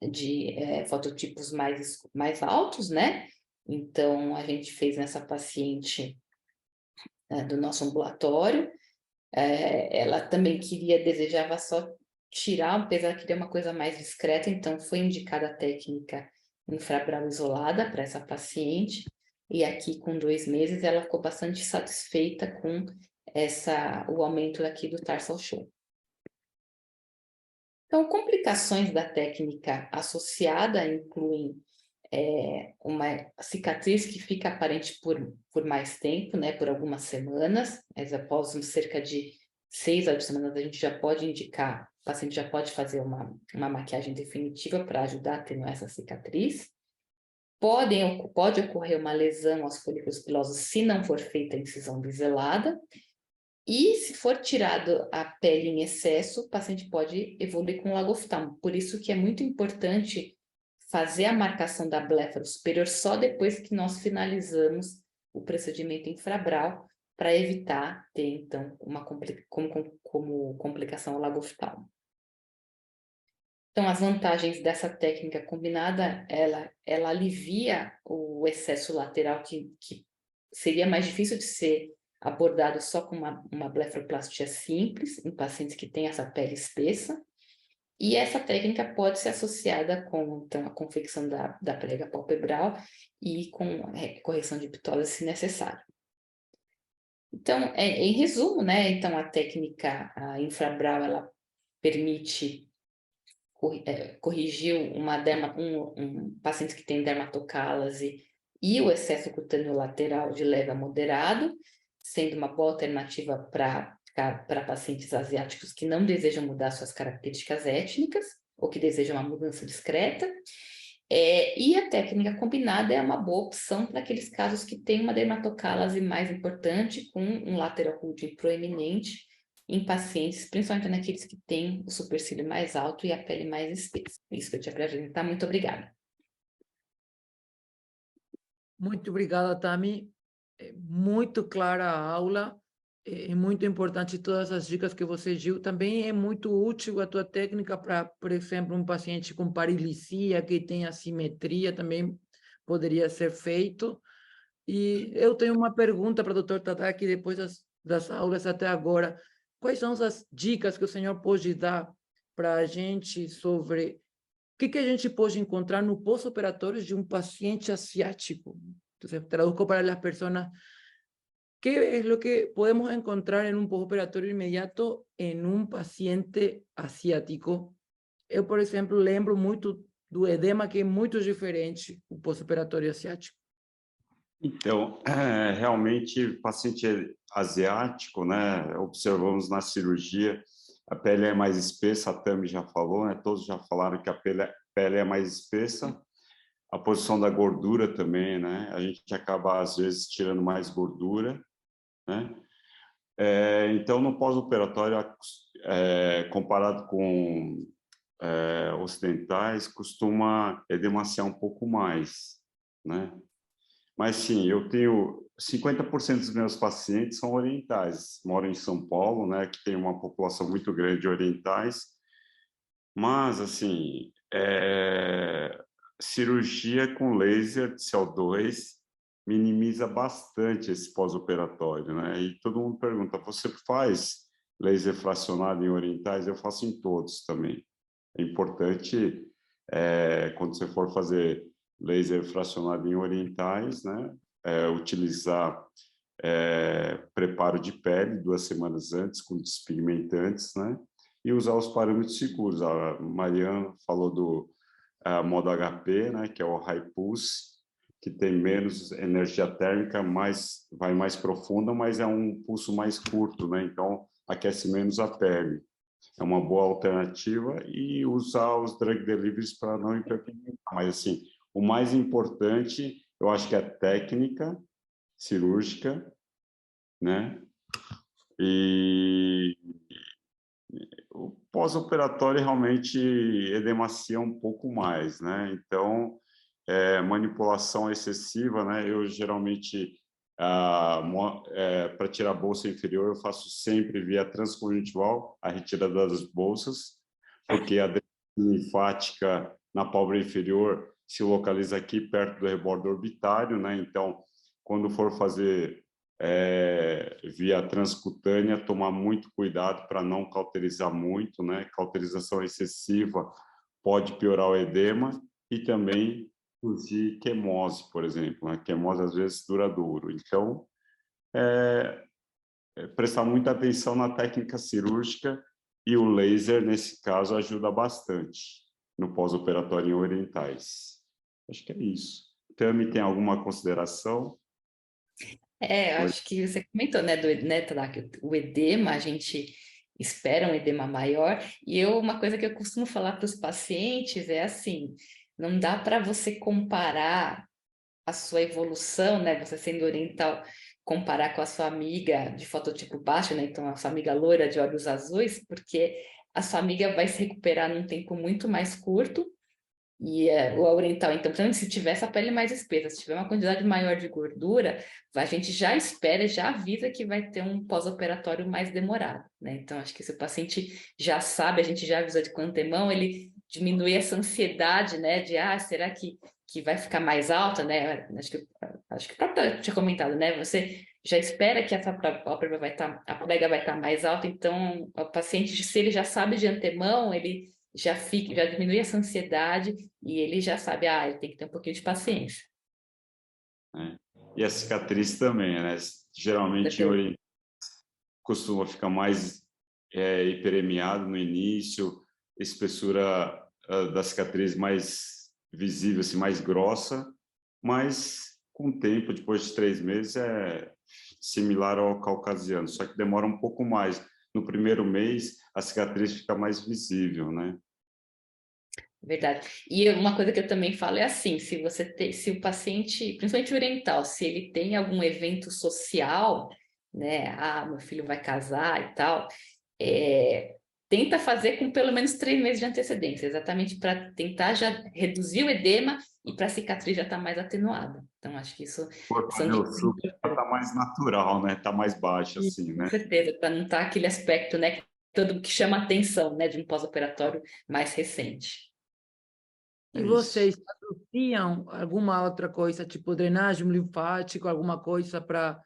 de fototipos mais altos, né? Então, a gente fez nessa paciente do nosso ambulatório. Ela também desejava só tirar, apesar que queria uma coisa mais discreta, então foi indicada a técnica infrabral isolada para essa paciente. E aqui, com 2 meses, ela ficou bastante satisfeita com o aumento aqui do tarsal show. Então, complicações da técnica associada incluem uma cicatriz que fica aparente por mais tempo, né, por algumas semanas, mas após cerca de 6 a 8 semanas a gente já pode indicar, o paciente já pode fazer uma maquiagem definitiva para ajudar a atenuar essa cicatriz. Pode ocorrer uma lesão aos folículos pilosos se não for feita a incisão biselada. E se for tirado a pele em excesso, o paciente pode evoluir com lago-oftalmo. Por isso que é muito importante fazer a marcação da blefaro superior só depois que nós finalizamos o procedimento infrabral, para evitar ter, então, como complicação o lago-oftalmo. Então, as vantagens dessa técnica combinada, ela alivia o excesso lateral que seria mais difícil de ser abordado só com uma blefaroplastia simples, em pacientes que têm essa pele espessa, E essa técnica pode ser associada com então, a confecção da prega palpebral e com correção de ptose, se necessário. Então, em resumo, né? Então, a técnica infrabral, ela permite corrigir um paciente que tem dermatocálase e o excesso cutâneo lateral de leve a moderado, sendo uma boa alternativa para pacientes asiáticos que não desejam mudar suas características étnicas ou que desejam uma mudança discreta. E a técnica combinada é uma boa opção para aqueles casos que têm uma dermatocálase mais importante, com um lateral hooding proeminente, em pacientes, principalmente naqueles que têm o supercílio mais alto e a pele mais espessa. Isso que eu tinha para apresentar. Muito obrigada. Muito obrigada, Tami. Muito clara a aula. É muito importante todas as dicas que você deu. Também é muito útil a tua técnica para, por exemplo, um paciente com paralisia que tem assimetria, também poderia ser feito. E eu tenho uma pergunta para o Dr. Tadaki, depois das aulas até agora. Quais são as dicas que o senhor pode dar para a gente sobre o que a gente pode encontrar no pós-operatório de um paciente asiático? Então, traduzco para as pessoas. ¿Qué es lo que podemos encontrar en un postoperatorio inmediato en un paciente asiático? Eu, por exemplo, lembro muito do edema, que é muito diferente o pós-operatório asiático. Então, realmente, paciente asiático, né, observamos na cirurgia, a pele é mais espessa, a Tami já falou, né, todos já falaram que a pele é mais espessa, a posição da gordura também, né, a gente acaba, às vezes, tirando mais gordura, né? Então, no pós-operatório, comparado com ocidentais, costuma edemaciar um pouco mais, né? Mas, sim, eu tenho 50% dos meus pacientes são orientais. Moro em São Paulo, né, que tem uma população muito grande de orientais. Mas, assim, cirurgia com laser de CO2 minimiza bastante esse pós-operatório, né? E todo mundo pergunta, você faz laser fracionado em orientais? Eu faço em todos também. É importante, quando você for fazer laser fracionado em orientais, né? Utilizar preparo de pele 2 semanas antes, com despigmentantes, né? E usar os parâmetros seguros. A Mariana falou do modo HP, né? Que é o High Pulse, que tem menos energia térmica, vai mais profunda, mas é um pulso mais curto, né? Então, aquece menos a pele. É uma boa alternativa, e usar os drug deliveries para não hiperpigmentar. Mas, assim, o mais importante, eu acho que é a técnica cirúrgica, né? E o pós-operatório realmente edemacia um pouco mais, né? Então, manipulação excessiva, né? Eu geralmente, para tirar a bolsa inferior, eu faço sempre via transconjuntival, a retirada das bolsas, porque a drenagem linfática na pálpebra inferior se localiza aqui perto do rebordo orbitário, né? Então, quando for fazer via transcutânea, tomar muito cuidado para não cauterizar muito, né? Cauterização excessiva pode piorar o edema e também surgir quemose, por exemplo, né? Quemose às vezes duradouro. Então, prestar muita atenção na técnica cirúrgica, e o laser, nesse caso, ajuda bastante no pós-operatório em orientais. Acho que é isso. Tami, tem alguma consideração? Acho que você comentou, né, Tadaki, o edema, a gente espera um edema maior, e uma coisa que eu costumo falar para os pacientes é assim, não dá para você comparar a sua evolução, né, você sendo oriental, comparar com a sua amiga de fototipo baixo, né, então a sua amiga loira de olhos azuis, porque a sua amiga vai se recuperar num tempo muito mais curto, e o oriental, então, se tiver essa pele mais espessa, se tiver uma quantidade maior de gordura, a gente já espera, já avisa que vai ter um pós-operatório mais demorado, né? Então, acho que se o paciente já sabe, a gente já avisa de antemão, ele diminui essa ansiedade, né? De, será que vai ficar mais alta, né? Acho que o próprio tinha comentado, né? Você já espera que essa pálpebra a prega vai estar mais alta, então, o paciente, se ele já sabe de antemão, ele já diminui essa ansiedade e ele já sabe, ele tem que ter um pouquinho de paciência. E a cicatriz também, né? Geralmente costuma ficar mais hiperemiado no início, espessura da cicatriz mais visível, assim, mais grossa, mas com o tempo, depois de 3 meses, é similar ao caucasiano, só que demora um pouco mais. No primeiro mês, a cicatriz fica mais visível, né? Verdade. E uma coisa que eu também falo é assim, se o paciente, principalmente oriental, se ele tem algum evento social, né? Meu filho vai casar e tal, tenta fazer com pelo menos 3 meses de antecedência, exatamente para tentar já reduzir o edema e para a cicatriz já estar mais atenuada. Então, acho que isso... O suco está mais natural, né? Está mais baixo, assim, né? Com certeza, para não estar aquele aspecto, né? Que chama a atenção, né? De um pós-operatório mais recente. E vocês associam alguma outra coisa, tipo drenagem linfática, alguma coisa para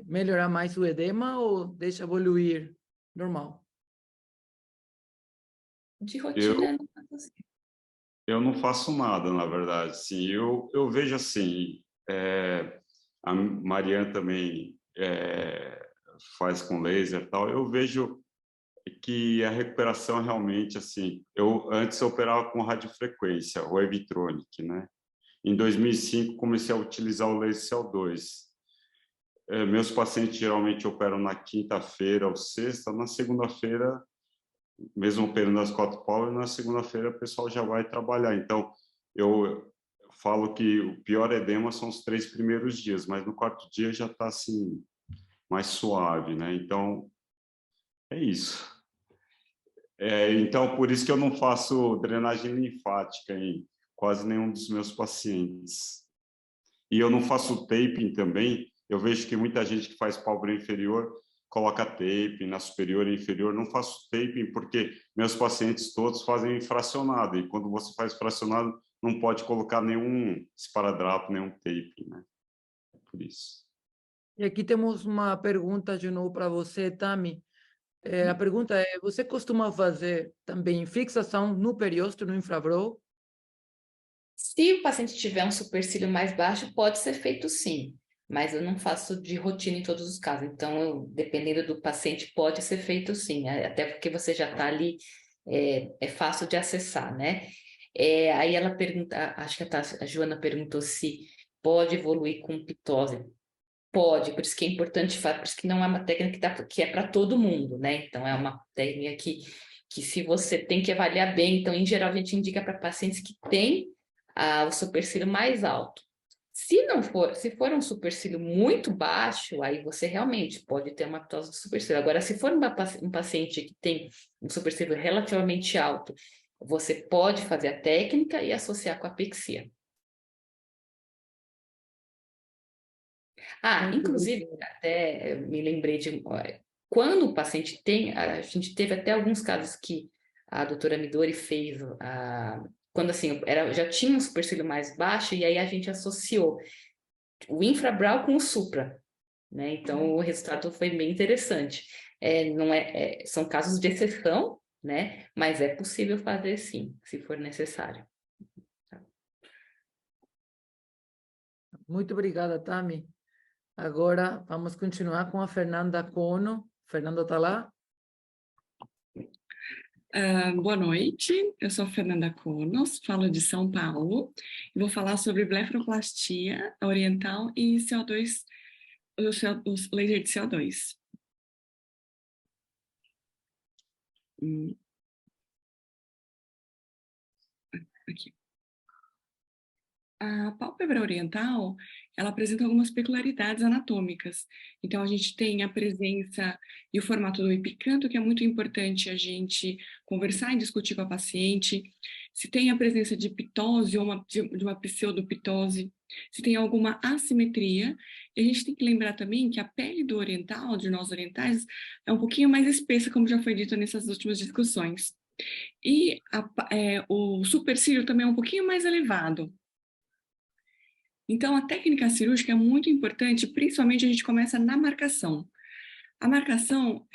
melhorar mais o edema ou deixa evoluir normal? De rotina, eu não faço nada, na verdade. Sim, eu vejo assim, a Mariana também faz com laser e tal, eu vejo que a recuperação realmente, assim, antes eu operava com radiofrequência, o Evitronic, né? Em 2005, comecei a utilizar o laser CO2. Meus pacientes geralmente operam na quinta-feira ou sexta, na segunda-feira, mesmo operando as 4 power, na segunda-feira o pessoal já vai trabalhar. Então, eu falo que o pior edema são os 3 primeiros dias, mas no 4º dia já está, assim, mais suave, né? Então, é isso. Então, por isso que eu não faço drenagem linfática em quase nenhum dos meus pacientes. E eu não faço taping também. Eu vejo que muita gente que faz pálpebra inferior coloca taping na superior e inferior. Não faço taping porque meus pacientes todos fazem fracionado. E quando você faz fracionado, não pode colocar nenhum esparadrapo, nenhum taping, né? Por isso. E aqui temos uma pergunta de novo para você, Tami. A pergunta é, você costuma fazer também fixação no periósteo, no infrabrol? Se o paciente tiver um supercílio mais baixo, pode ser feito sim, mas eu não faço de rotina em todos os casos. Então, dependendo do paciente, pode ser feito sim, até porque você já está ali, é fácil de acessar, né? Aí ela pergunta, acho que a Joana perguntou se pode evoluir com pitose. Pode, por isso que é importante falar, por isso que não é uma técnica que é para todo mundo, né? Então, é uma técnica que se você tem que avaliar bem, então, em geral, a gente indica para pacientes que têm o supercílio mais alto. Se for um supercílio muito baixo, aí você realmente pode ter uma ptose do supercílio. Agora, se for um paciente que tem um supercílio relativamente alto, você pode fazer a técnica e associar com a apexia. Inclusive, até me lembrei de... Quando o paciente tem... A gente teve até alguns casos que a doutora Midori fez... Quando assim, já tinha um supercílio mais baixo, e aí a gente associou o infrabral com o supra, né? Então, o resultado foi bem interessante. São casos de exceção, né? Mas é possível fazer sim, se for necessário. Muito obrigada, Tami. Agora vamos continuar com a Fernanda Cono. Fernanda está lá? Boa noite, eu sou Fernanda Conos, falo de São Paulo e vou falar sobre blefaroplastia oriental e CO2, os laser de CO2. Aqui. A pálpebra oriental, ela apresenta algumas peculiaridades anatômicas. Então, a gente tem a presença e o formato do epicanto, que é muito importante a gente conversar e discutir com a paciente. Se tem a presença de pitose ou de uma pseudopitose, se tem alguma assimetria. E a gente tem que lembrar também que a pele do oriental, de nós orientais, é um pouquinho mais espessa, como já foi dito nessas últimas discussões. E o supercílio também é um pouquinho mais elevado. Então, a técnica cirúrgica é muito importante, principalmente a gente começa na marcação. A marcação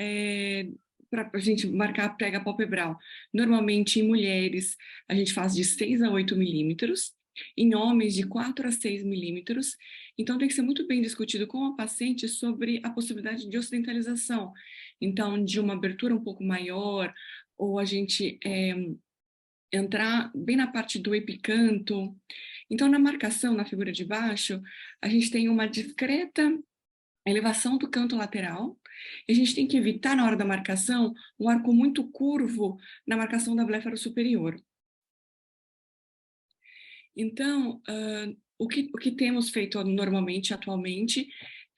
para a gente marcar a prega palpebral. Normalmente, em mulheres, a gente faz de 6 a 8 milímetros, em homens, de 4 a 6 milímetros. Então, tem que ser muito bem discutido com a paciente sobre a possibilidade de ocidentalização. Então, de uma abertura um pouco maior, ou a gente entrar bem na parte do epicanto. Então, na marcação, na figura de baixo, a gente tem uma discreta elevação do canto lateral, e a gente tem que evitar, na hora da marcação, um arco muito curvo na marcação da bléfara superior. Então, o que temos feito normalmente, atualmente,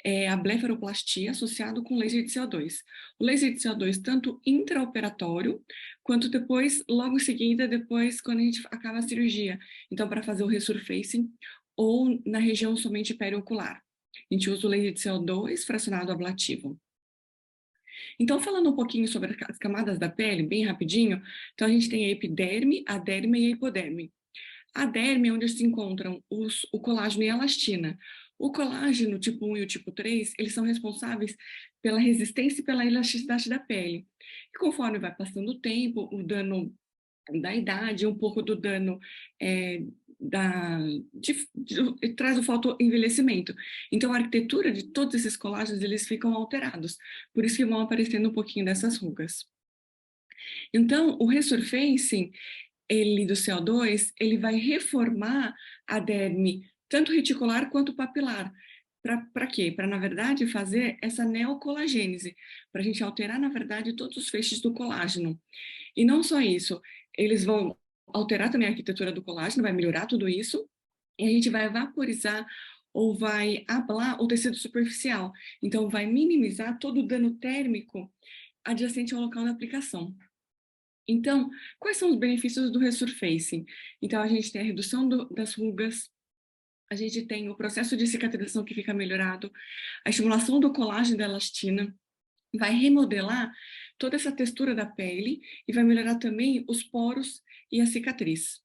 é a blefaroplastia associado com laser de CO2. O laser de CO2, tanto intraoperatório, quanto depois, logo em seguida, depois, quando a gente acaba a cirurgia. Então, para fazer o resurfacing, ou na região somente periocular. A gente usa o laser de CO2 fracionado ablativo. Então, falando um pouquinho sobre as camadas da pele, bem rapidinho, então a gente tem a epiderme, a derme e a hipoderme. A derme é onde se encontram o colágeno e a elastina. O colágeno tipo 1 e o tipo 3, eles são responsáveis pela resistência e pela elasticidade da pele. E conforme vai passando o tempo, o dano da idade, um pouco do dano traz o fotoenvelhecimento. Então, a arquitetura de todos esses colágenos, eles ficam alterados. Por isso que vão aparecendo um pouquinho dessas rugas. Então, o resurfacing, ele do CO2, ele vai reformar a derme, tanto reticular quanto papilar. Para quê? Para, na verdade, fazer essa neocolagênese, para a gente alterar, na verdade, todos os feixes do colágeno. E não só isso, eles vão alterar também a arquitetura do colágeno, vai melhorar tudo isso, e a gente vai vaporizar ou vai ablar o tecido superficial. Então, vai minimizar todo o dano térmico adjacente ao local da aplicação. Então, quais são os benefícios do resurfacing? Então, a gente tem a redução das rugas, a gente tem o processo de cicatrização que fica melhorado, a estimulação do colágeno e da elastina, vai remodelar toda essa textura da pele e vai melhorar também os poros e a cicatriz.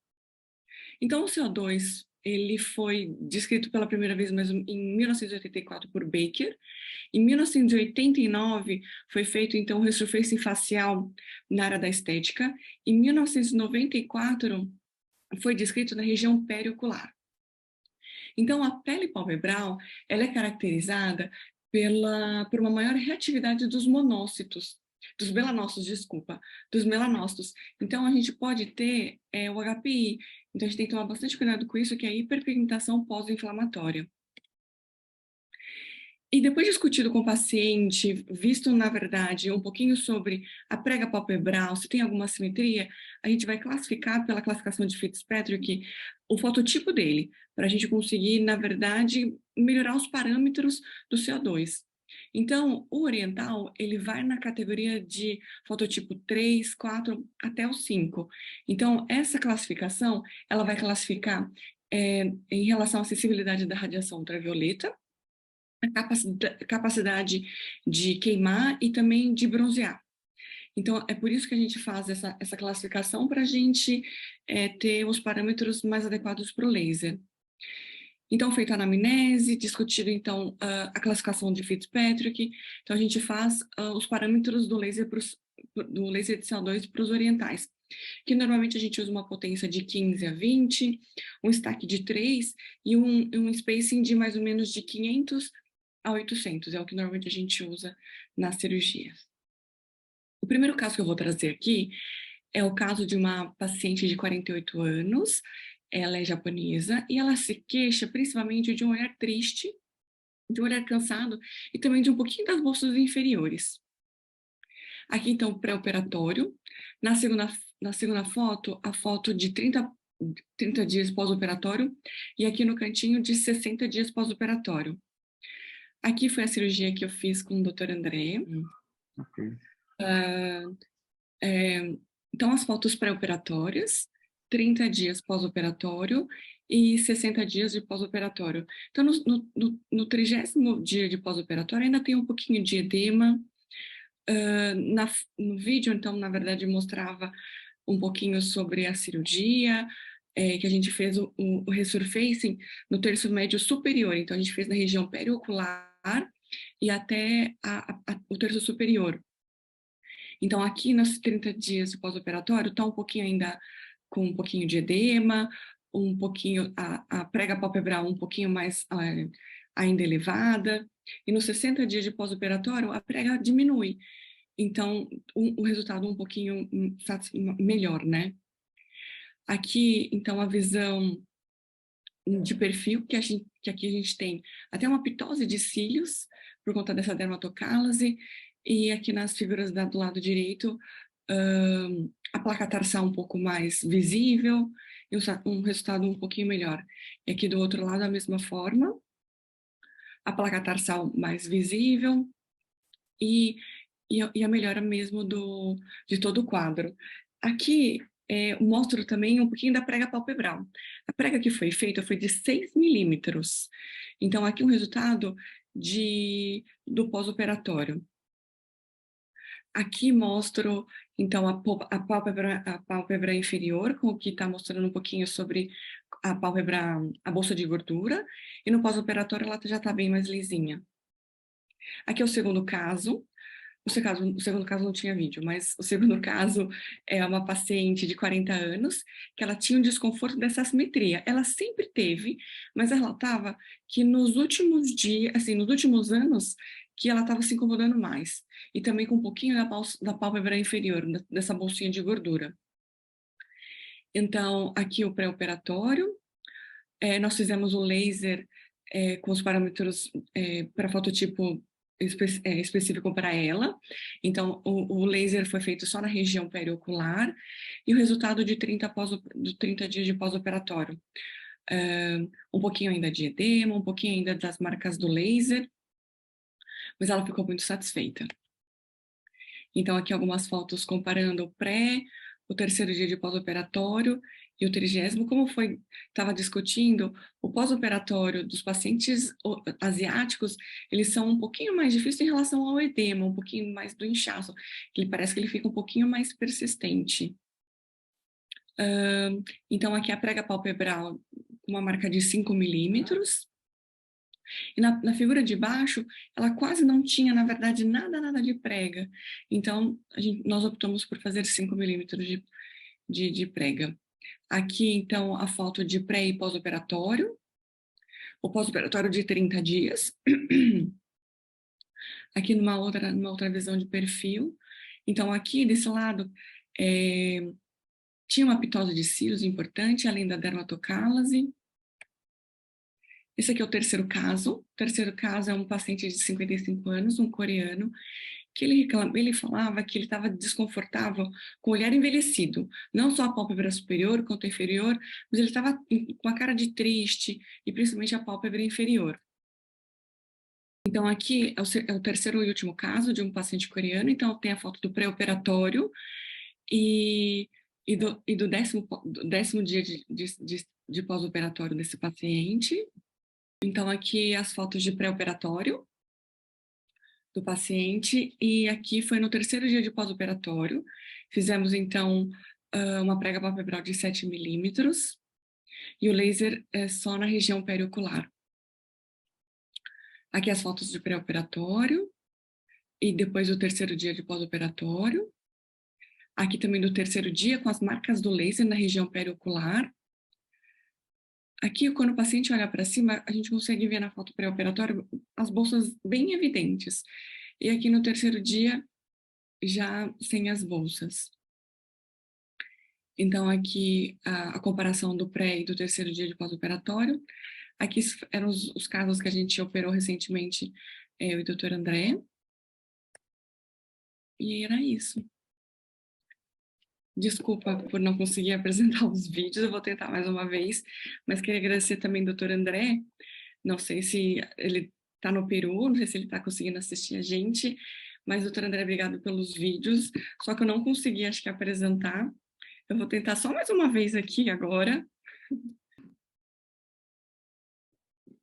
Então, o CO2, ele foi descrito pela primeira vez em 1984 por Baker. Em 1989, foi feito, então, o resurfacing facial na área da estética. Em 1994, foi descrito na região periocular. Então, a pele palpebral, ela é caracterizada por uma maior reatividade dos monócitos, dos melanócitos. Então, a gente pode ter o HPI. Então, a gente tem que tomar bastante cuidado com isso, que é a hiperpigmentação pós-inflamatória. E depois discutido com o paciente, visto, na verdade, um pouquinho sobre a prega palpebral, se tem alguma assimetria, a gente vai classificar pela classificação de Fitzpatrick o fototipo dele, para a gente conseguir, na verdade, melhorar os parâmetros do CO2. Então, o oriental, ele vai na categoria de fototipo 3, 4, até o 5. Então, essa classificação, ela vai classificar em relação à acessibilidade da radiação ultravioleta, a capacidade de queimar e também de bronzear. Então, é por isso que a gente faz essa classificação, para a gente ter os parâmetros mais adequados para o laser. Então, feita a anamnese, discutido, então, a classificação de Fitzpatrick. Então, a gente faz os parâmetros do laser de CO2 para os orientais, que normalmente a gente usa uma potência de 15 a 20, um stack de 3 e um spacing de mais ou menos de 500 a 800, é o que normalmente a gente usa nas cirurgias. O primeiro caso que eu vou trazer aqui é o caso de uma paciente de 48 anos, ela é japonesa, e ela se queixa principalmente de um olhar triste, de um olhar cansado, e também de um pouquinho das bolsas inferiores. Aqui, então, pré-operatório. Na segunda foto, a foto de 30 dias pós-operatório, e aqui no cantinho de 60 dias pós-operatório. Aqui foi a cirurgia que eu fiz com o Dr. André. Ok. Então, as fotos pré-operatórias, 30 dias pós-operatório e 60 dias de pós-operatório. Então, no 30º dia de pós-operatório, ainda tem um pouquinho de edema. No vídeo, então, na verdade, mostrava um pouquinho sobre a cirurgia, que a gente fez o resurfacing no terço médio superior. Então, a gente fez na região periocular e até o terço superior. Então, aqui nos 30 dias de pós-operatório, está um pouquinho ainda com um pouquinho de edema, um pouquinho, a prega pálpebral um pouquinho mais ainda elevada, e nos 60 dias de pós-operatório, a prega diminui. Então, o resultado um pouquinho melhor, né? Aqui, então, a visão de perfil, que aqui a gente tem até uma pitose de cílios, por conta dessa dermatocálase, e aqui nas figuras do lado direito, a placa tarsal um pouco mais visível, e um resultado um pouquinho melhor. E aqui do outro lado, a mesma forma, a placa tarsal mais visível, e a melhora mesmo de todo o quadro. Aqui, mostro também um pouquinho da prega palpebral. A prega que foi feita foi de 6 milímetros. Então, aqui um resultado do pós-operatório. Aqui mostro, então, a pálpebra inferior, com o que está mostrando um pouquinho sobre a pálpebra, a bolsa de gordura, e no pós-operatório ela já está bem mais lisinha. Aqui é o segundo caso. O segundo caso não tinha vídeo, mas o segundo caso é uma paciente de 40 anos, que ela tinha um desconforto dessa assimetria. Ela sempre teve, mas ela relatava que nos últimos dias, assim, nos últimos anos, que ela estava se incomodando mais. E também com um pouquinho da pálpebra inferior, dessa bolsinha de gordura. Então, aqui o pré-operatório. Nós fizemos o laser com os parâmetros para fototipo específico para ela. Então, o laser foi feito só na região periocular e o resultado de 30 dias de pós-operatório. Um pouquinho ainda de edema, um pouquinho ainda das marcas do laser, mas ela ficou muito satisfeita. Então, aqui algumas fotos comparando o terceiro dia de pós-operatório e o 30º, como estava discutindo, o pós-operatório dos pacientes asiáticos, eles são um pouquinho mais difíceis em relação ao edema, um pouquinho mais do inchaço, ele parece que ele fica um pouquinho mais persistente. Então, aqui a prega palpebral, uma marca de 5 milímetros, e na figura de baixo, ela quase não tinha, na verdade, nada de prega. Então, nós optamos por fazer 5 milímetros de prega. Aqui, então, a foto de pré e pós-operatório. O pós-operatório de 30 dias. Aqui numa outra visão de perfil. Então, aqui, desse lado, tinha uma pitose de cílios importante, além da dermatocálase. Esse aqui é o terceiro caso. O terceiro caso é um paciente de 55 anos, um coreano, que ele falava que ele estava desconfortável com o olhar envelhecido. Não só a pálpebra superior quanto a inferior, mas ele estava com a cara de triste, e principalmente a pálpebra inferior. Então, aqui é o terceiro e último caso de um paciente coreano. Então, tem a foto do pré-operatório e do décimo dia de pós-operatório desse paciente. Então, aqui as fotos de pré-operatório do paciente, e aqui foi no terceiro dia de pós-operatório. Fizemos, então, uma prega palpebral de 7 milímetros, e o laser é só na região periocular. Aqui as fotos de pré-operatório, e depois do terceiro dia de pós-operatório. Aqui também do terceiro dia, com as marcas do laser na região periocular. Aqui, quando o paciente olha para cima, a gente consegue ver na foto pré-operatória as bolsas bem evidentes. E aqui no terceiro dia, já sem as bolsas. Então, aqui a comparação do pré e do terceiro dia de pós-operatório. Aqui eram os casos que a gente operou recentemente, eu e o Dr. André. E era isso. Desculpa por não conseguir apresentar os vídeos, eu vou tentar mais uma vez, mas queria agradecer também ao Dr. André, não sei se ele está no Peru, não sei se ele está conseguindo assistir a gente, mas Dr. André, obrigado pelos vídeos, só que eu não consegui, acho que, apresentar. Eu vou tentar só mais uma vez aqui agora.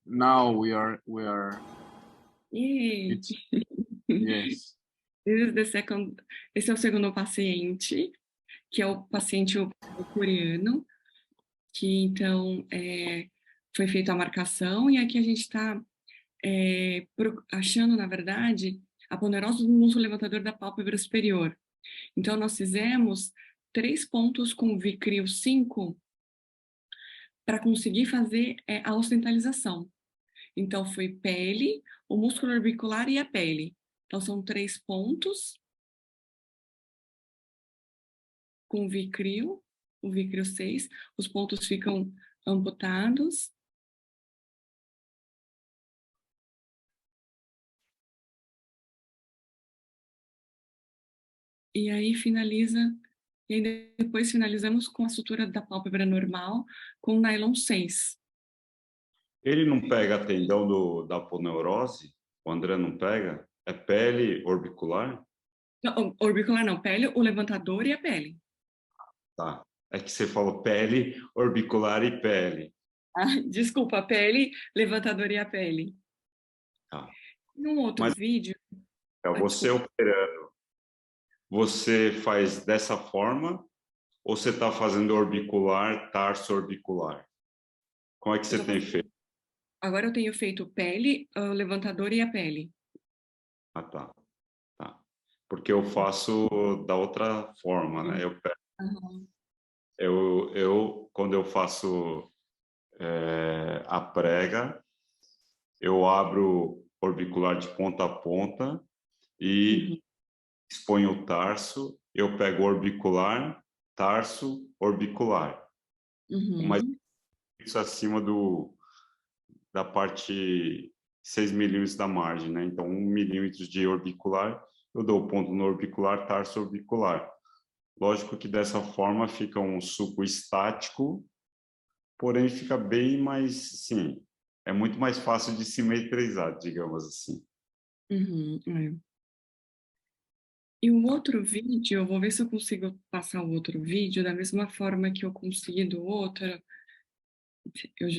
Now we are. Yay. Yes. Esse é o segundo paciente, que é o paciente coreano, que então foi feita a marcação, e aqui a gente está achando, na verdade, a ponerosa do músculo levantador da pálpebra superior. Então, nós fizemos 3 pontos com Vicryl 5 para conseguir fazer a ocidentalização. Então, foi pele, o músculo orbicular e a pele. Então, são 3 pontos com Vicryl, o Vicryl 6. Os pontos ficam amputados. E aí depois finalizamos com a sutura da pálpebra normal com nylon 6. Ele não pega tendão da aponeurose? O André não pega? É pele orbicular? Não, orbicular não, pele, o levantador e a pele. Tá. É que você falou pele, orbicular e pele. Ah, desculpa, a pele, levantador e a pele. Tá. Num outro vídeo... Você operando, você faz dessa forma ou você está fazendo orbicular, tarso orbicular? Como é que você tem feito? Agora eu tenho feito pele, o levantador e a pele. Ah, tá. Tá. Porque eu faço da outra forma, né? Quando eu faço a prega, eu abro orbicular de ponta a ponta e exponho o tarso, eu pego orbicular, tarso, orbicular. Mas isso acima da parte 6 milímetros da margem, né? Então, 1 milímetro de orbicular, eu dou o ponto no orbicular, tarso orbicular. Lógico que dessa forma fica um suco estático, porém fica bem mais, sim, é muito mais fácil de simetrizar, digamos assim. E o outro vídeo, eu vou ver se eu consigo passar o outro vídeo da mesma forma que eu consegui do outro.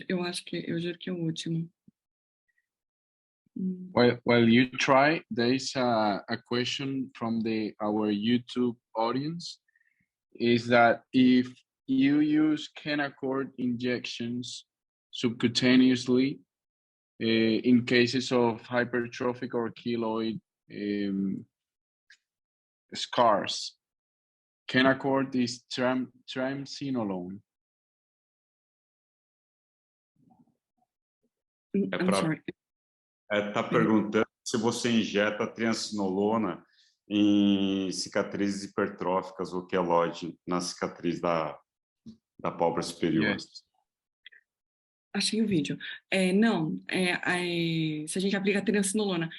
Eu acho que, eu juro que é o último. Well, you try. There is a question from our YouTube audience. Is that if you use Kenacort injections subcutaneously in cases of hypertrophic or keloid scars, Kenacort is triamcinolone. Está perguntando se você injeta triamcinolona em cicatrizes hipertróficas ou queloide na cicatriz da pálpebra superior. Yes. Achei o vídeo. Não, se a gente aplica triamcinolona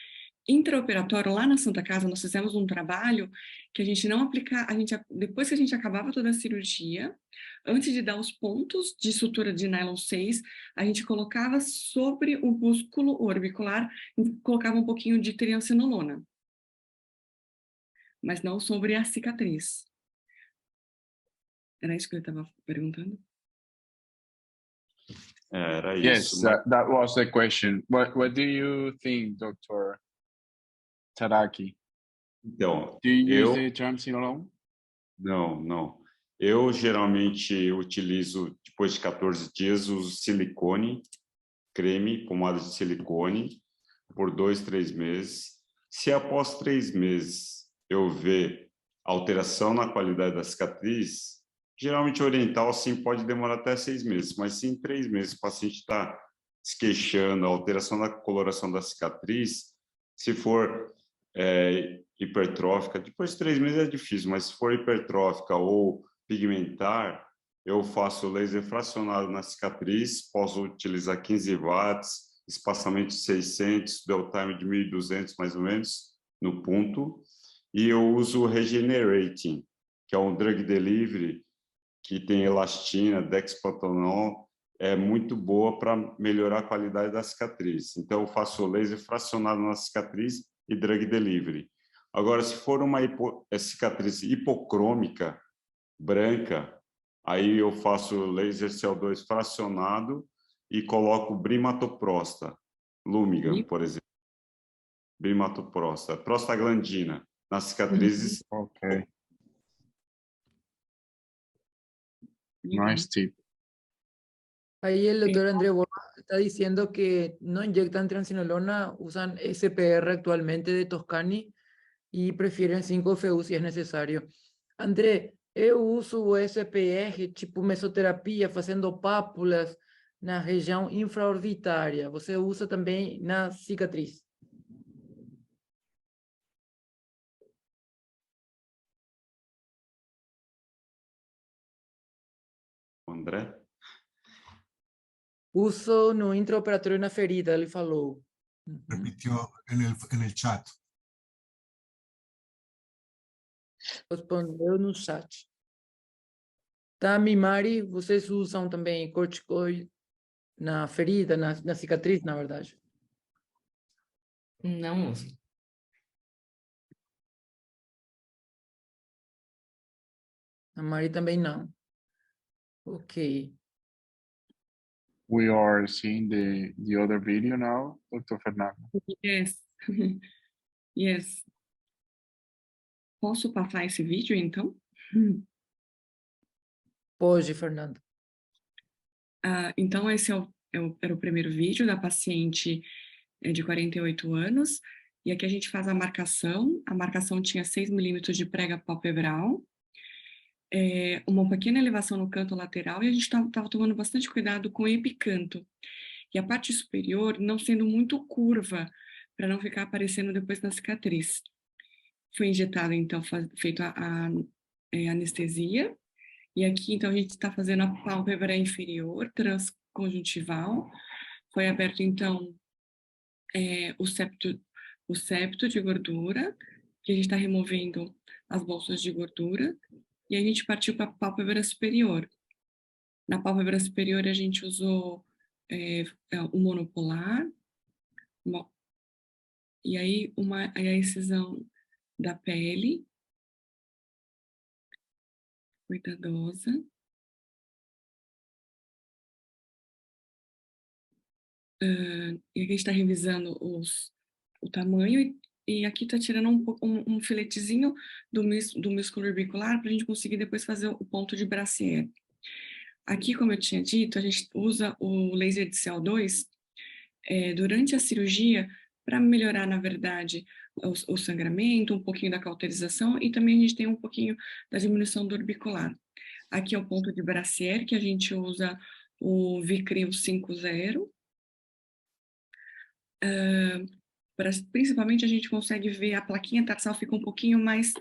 intraoperatório, lá na Santa Casa, nós fizemos um trabalho que a gente não aplica, depois que a gente acabava toda a cirurgia, antes de dar os pontos de sutura de nylon 6, a gente colocava sobre o músculo orbicular, colocava um pouquinho de triamcinolona, mas não sobre a cicatriz. Era isso que ele estava perguntando? Era isso. Yes, that was the question. What do you think, Dr. Tadaki? Então, do you use the triamcinolone? Não. Eu geralmente utilizo, depois de 14 dias, uso silicone, creme, pomada de silicone, por 2, 3 meses. Se após 3 meses eu ver alteração na qualidade da cicatriz, geralmente oriental, sim, pode demorar até 6 meses, mas se em 3 meses o paciente está se queixando, a alteração da coloração da cicatriz, se for hipertrófica, depois de 3 meses é difícil, mas se for hipertrófica ou pigmentar, eu faço laser fracionado na cicatriz, posso utilizar 15 watts, espaçamento de 600, dwell time de 1.200 mais ou menos, no ponto, e eu uso o Regenerating, que é um drug delivery que tem elastina, dexpatonol, é muito boa para melhorar a qualidade da cicatriz. Então, eu faço laser fracionado na cicatriz e drug delivery. Agora, se for uma cicatriz hipocrômica, branca, aí eu faço laser CO2 fracionado e coloco brimatoprosta, Lumigan, por exemplo. Brimatoprosta, prostaglandina, nas cicatrizes. Okay. Nice tip. Ahí el doctor André Borja está diciendo que no inyectan triamcinolona, usan SPR actualmente de Toscani e prefieren 5-FU se é necessário. André, eu uso o SPR, tipo mesoterapia, fazendo pápulas na região infraorbitária. Você usa também na cicatriz? André? Uso no intraoperatório na ferida, ele falou. Repitió en el chat. Respondeu no chat. Tami, Mari, vocês usam também corticoide na ferida, na cicatriz, na verdade? Não uso. A Mari também não. Ok. We are seeing the other video now, Dr. Fernando. Yes. Yes. Posso passar esse vídeo, então? Pode, Fernando. Então, esse era o primeiro vídeo da paciente de 48 anos. E aqui a gente faz a marcação. A marcação tinha 6 milímetros de prega palpebral. Uma pequena elevação no canto lateral. E a gente estava tomando bastante cuidado com o epicanto. E a parte superior não sendo muito curva, para não ficar aparecendo depois na cicatriz. Foi injetado, então, feito a anestesia. E aqui, então, a gente está fazendo a pálpebra inferior, transconjuntival. Foi aberto, então, o septo de gordura, que a gente está removendo as bolsas de gordura. E a gente partiu para a pálpebra superior. Na pálpebra superior, a gente usou o monopolar. E aí, a excisão da pele, cuidadosa. E aqui a gente está revisando o tamanho e aqui está tirando um filetezinho do músculo orbicular para a gente conseguir depois fazer o ponto de Brassier. Aqui, como eu tinha dito, a gente usa o laser de CO2 durante a cirurgia para melhorar, na verdade, o sangramento, um pouquinho da cauterização e também a gente tem um pouquinho da diminuição do orbicular. Aqui é o ponto de Brassier, que a gente usa o Vicryl 50. Principalmente a gente consegue ver a plaquinha tarsal fica um pouquinho mais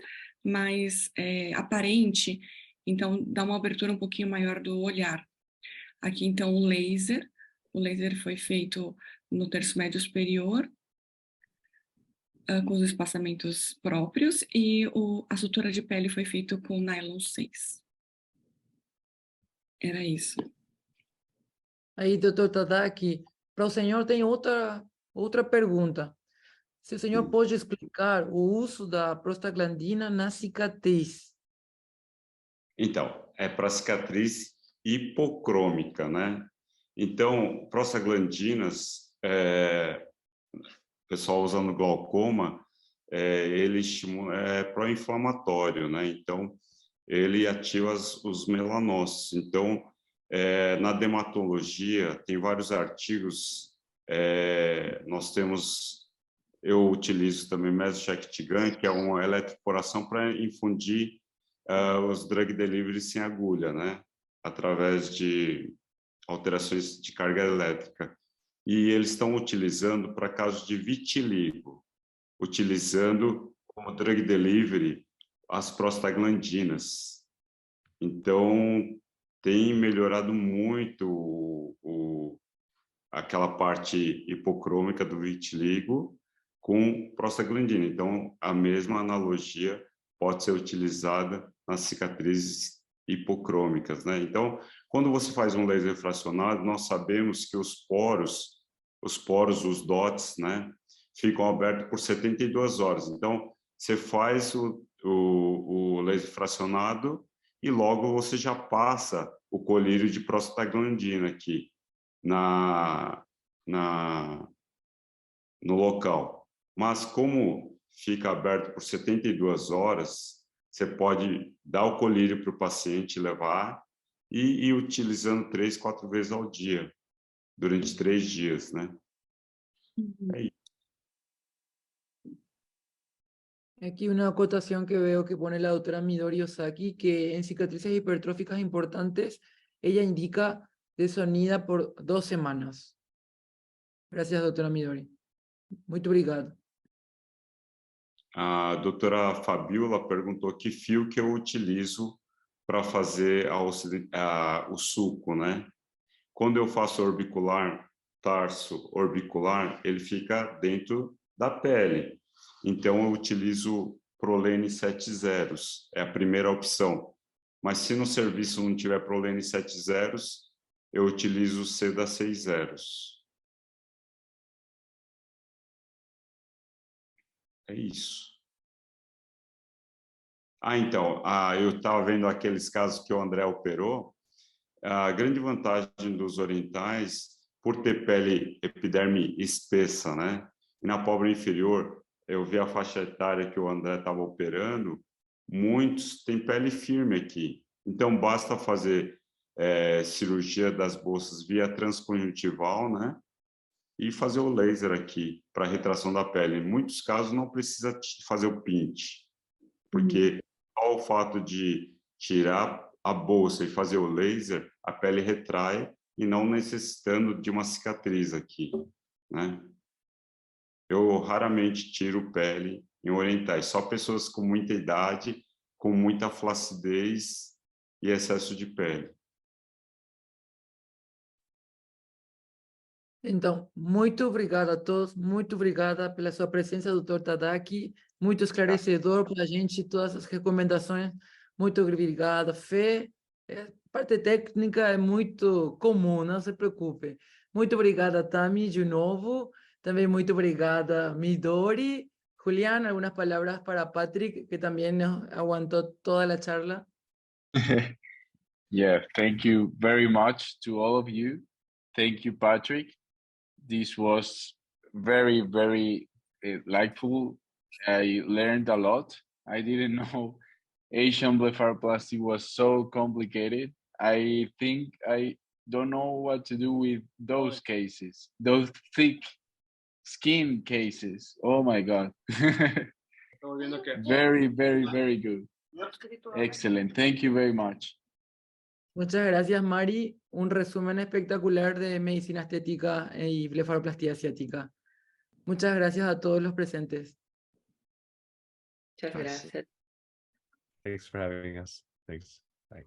aparente, então dá uma abertura um pouquinho maior do olhar. Aqui então o laser foi feito no terço médio superior, com os espaçamentos próprios, e a sutura de pele foi feita com nylon 6. Era isso. Aí, doutor Tadaki, para o senhor tem outra pergunta. Se o senhor pode explicar o uso da prostaglandina na cicatriz. Então, é para cicatriz hipocrômica, né? Então, prostaglandinas, o pessoal usando glaucoma, ele estimula, é pró-inflamatório, né? Então, ele ativa os melanócitos. Então, na dermatologia, tem vários artigos, eu utilizo também mesoxactigan, que é uma eletroporação para infundir os drug delivery sem agulha, né? Através de alterações de carga elétrica. E eles estão utilizando para casos de vitiligo, utilizando como drug delivery as prostaglandinas. Então, tem melhorado muito aquela parte hipocrômica do vitiligo com prostaglandina. Então, a mesma analogia pode ser utilizada nas cicatrizes hipocrômicas, né? Então, quando você faz um laser fracionado, nós sabemos que os poros, os DOTs, né, ficam abertos por 72 horas. Então, você faz o laser fracionado e logo você já passa o colírio de prostaglandina aqui no local. Mas como fica aberto por 72 horas, você pode dar o colírio para o paciente levar e ir utilizando 3, 4 vezes ao dia, durante 3 dias, né? É isso. Aquí una acotación que veo que pone la doctora Midori Ozaki, que en cicatrices hipertróficas importantes, ella indica desonida por 2 semanas. Gracias, doutora Midori. Muito obrigado. A doutora Fabiola perguntou que fio que eu utilizo para fazer o sulco, né? Quando eu faço orbicular, tarso orbicular, ele fica dentro da pele. Então, eu utilizo Prolene 70, é a primeira opção. Mas se no serviço não tiver Prolene 70, eu utilizo Seda 60. É isso. Então, eu estava vendo aqueles casos que o André operou. A grande vantagem dos orientais, por ter pele epiderme espessa, né? E na pálpebra inferior, eu vi a faixa etária que o André estava operando, muitos têm pele firme aqui. Então, basta fazer cirurgia das bolsas via transconjuntival, né? E fazer o laser aqui para retração da pele. Em muitos casos, não precisa fazer o pinte, porque só o fato de tirar a bolsa e fazer o laser, a pele retrai e não necessitando de uma cicatriz aqui, né? Eu raramente tiro pele em orientais, só pessoas com muita idade, com muita flacidez e excesso de pele. Então, muito obrigado a todos, muito obrigada pela sua presença, doutor Tadaki, muito esclarecedor para a gente, todas as recomendações, muito obrigada. Fê, parte técnica é muito comum, não se preocupe. Muito obrigada, Tami, de novo, também muito obrigada, Midori. Julián, algunas palabras para Patrick, que también nos aguantó toda la charla. Yeah, thank you very much to all of you. Thank you, Patrick. This was very, very delightful. I learned a lot. I didn't know Asian blepharoplasty was so complicated. I think I don't know what to do with those cases, those thick skin cases. Oh my God. Very, very, very good. Excellent. Thank you very much. Muchas gracias, Mari. Un resumen espectacular de medicina estética y blefaroplastia asiática. Muchas gracias a todos los presentes. Muchas gracias. Thanks for having us. Thanks. Bye.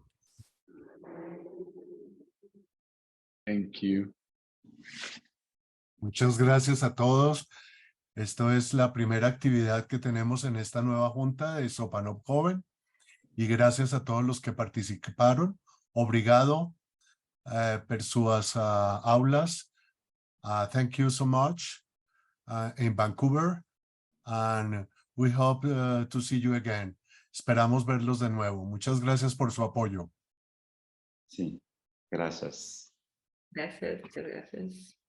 Thank you. Muchas gracias a todos. Esto es la primera actividad que tenemos en esta nueva junta de Sopanop Joven. Y gracias a todos los que participaron. Obrigado per suas aulas. Thank you so much in Vancouver. And we hope to see you again. Esperamos verlos de nuevo. Muchas gracias por su apoyo. Sí, gracias. Gracias, muchas gracias.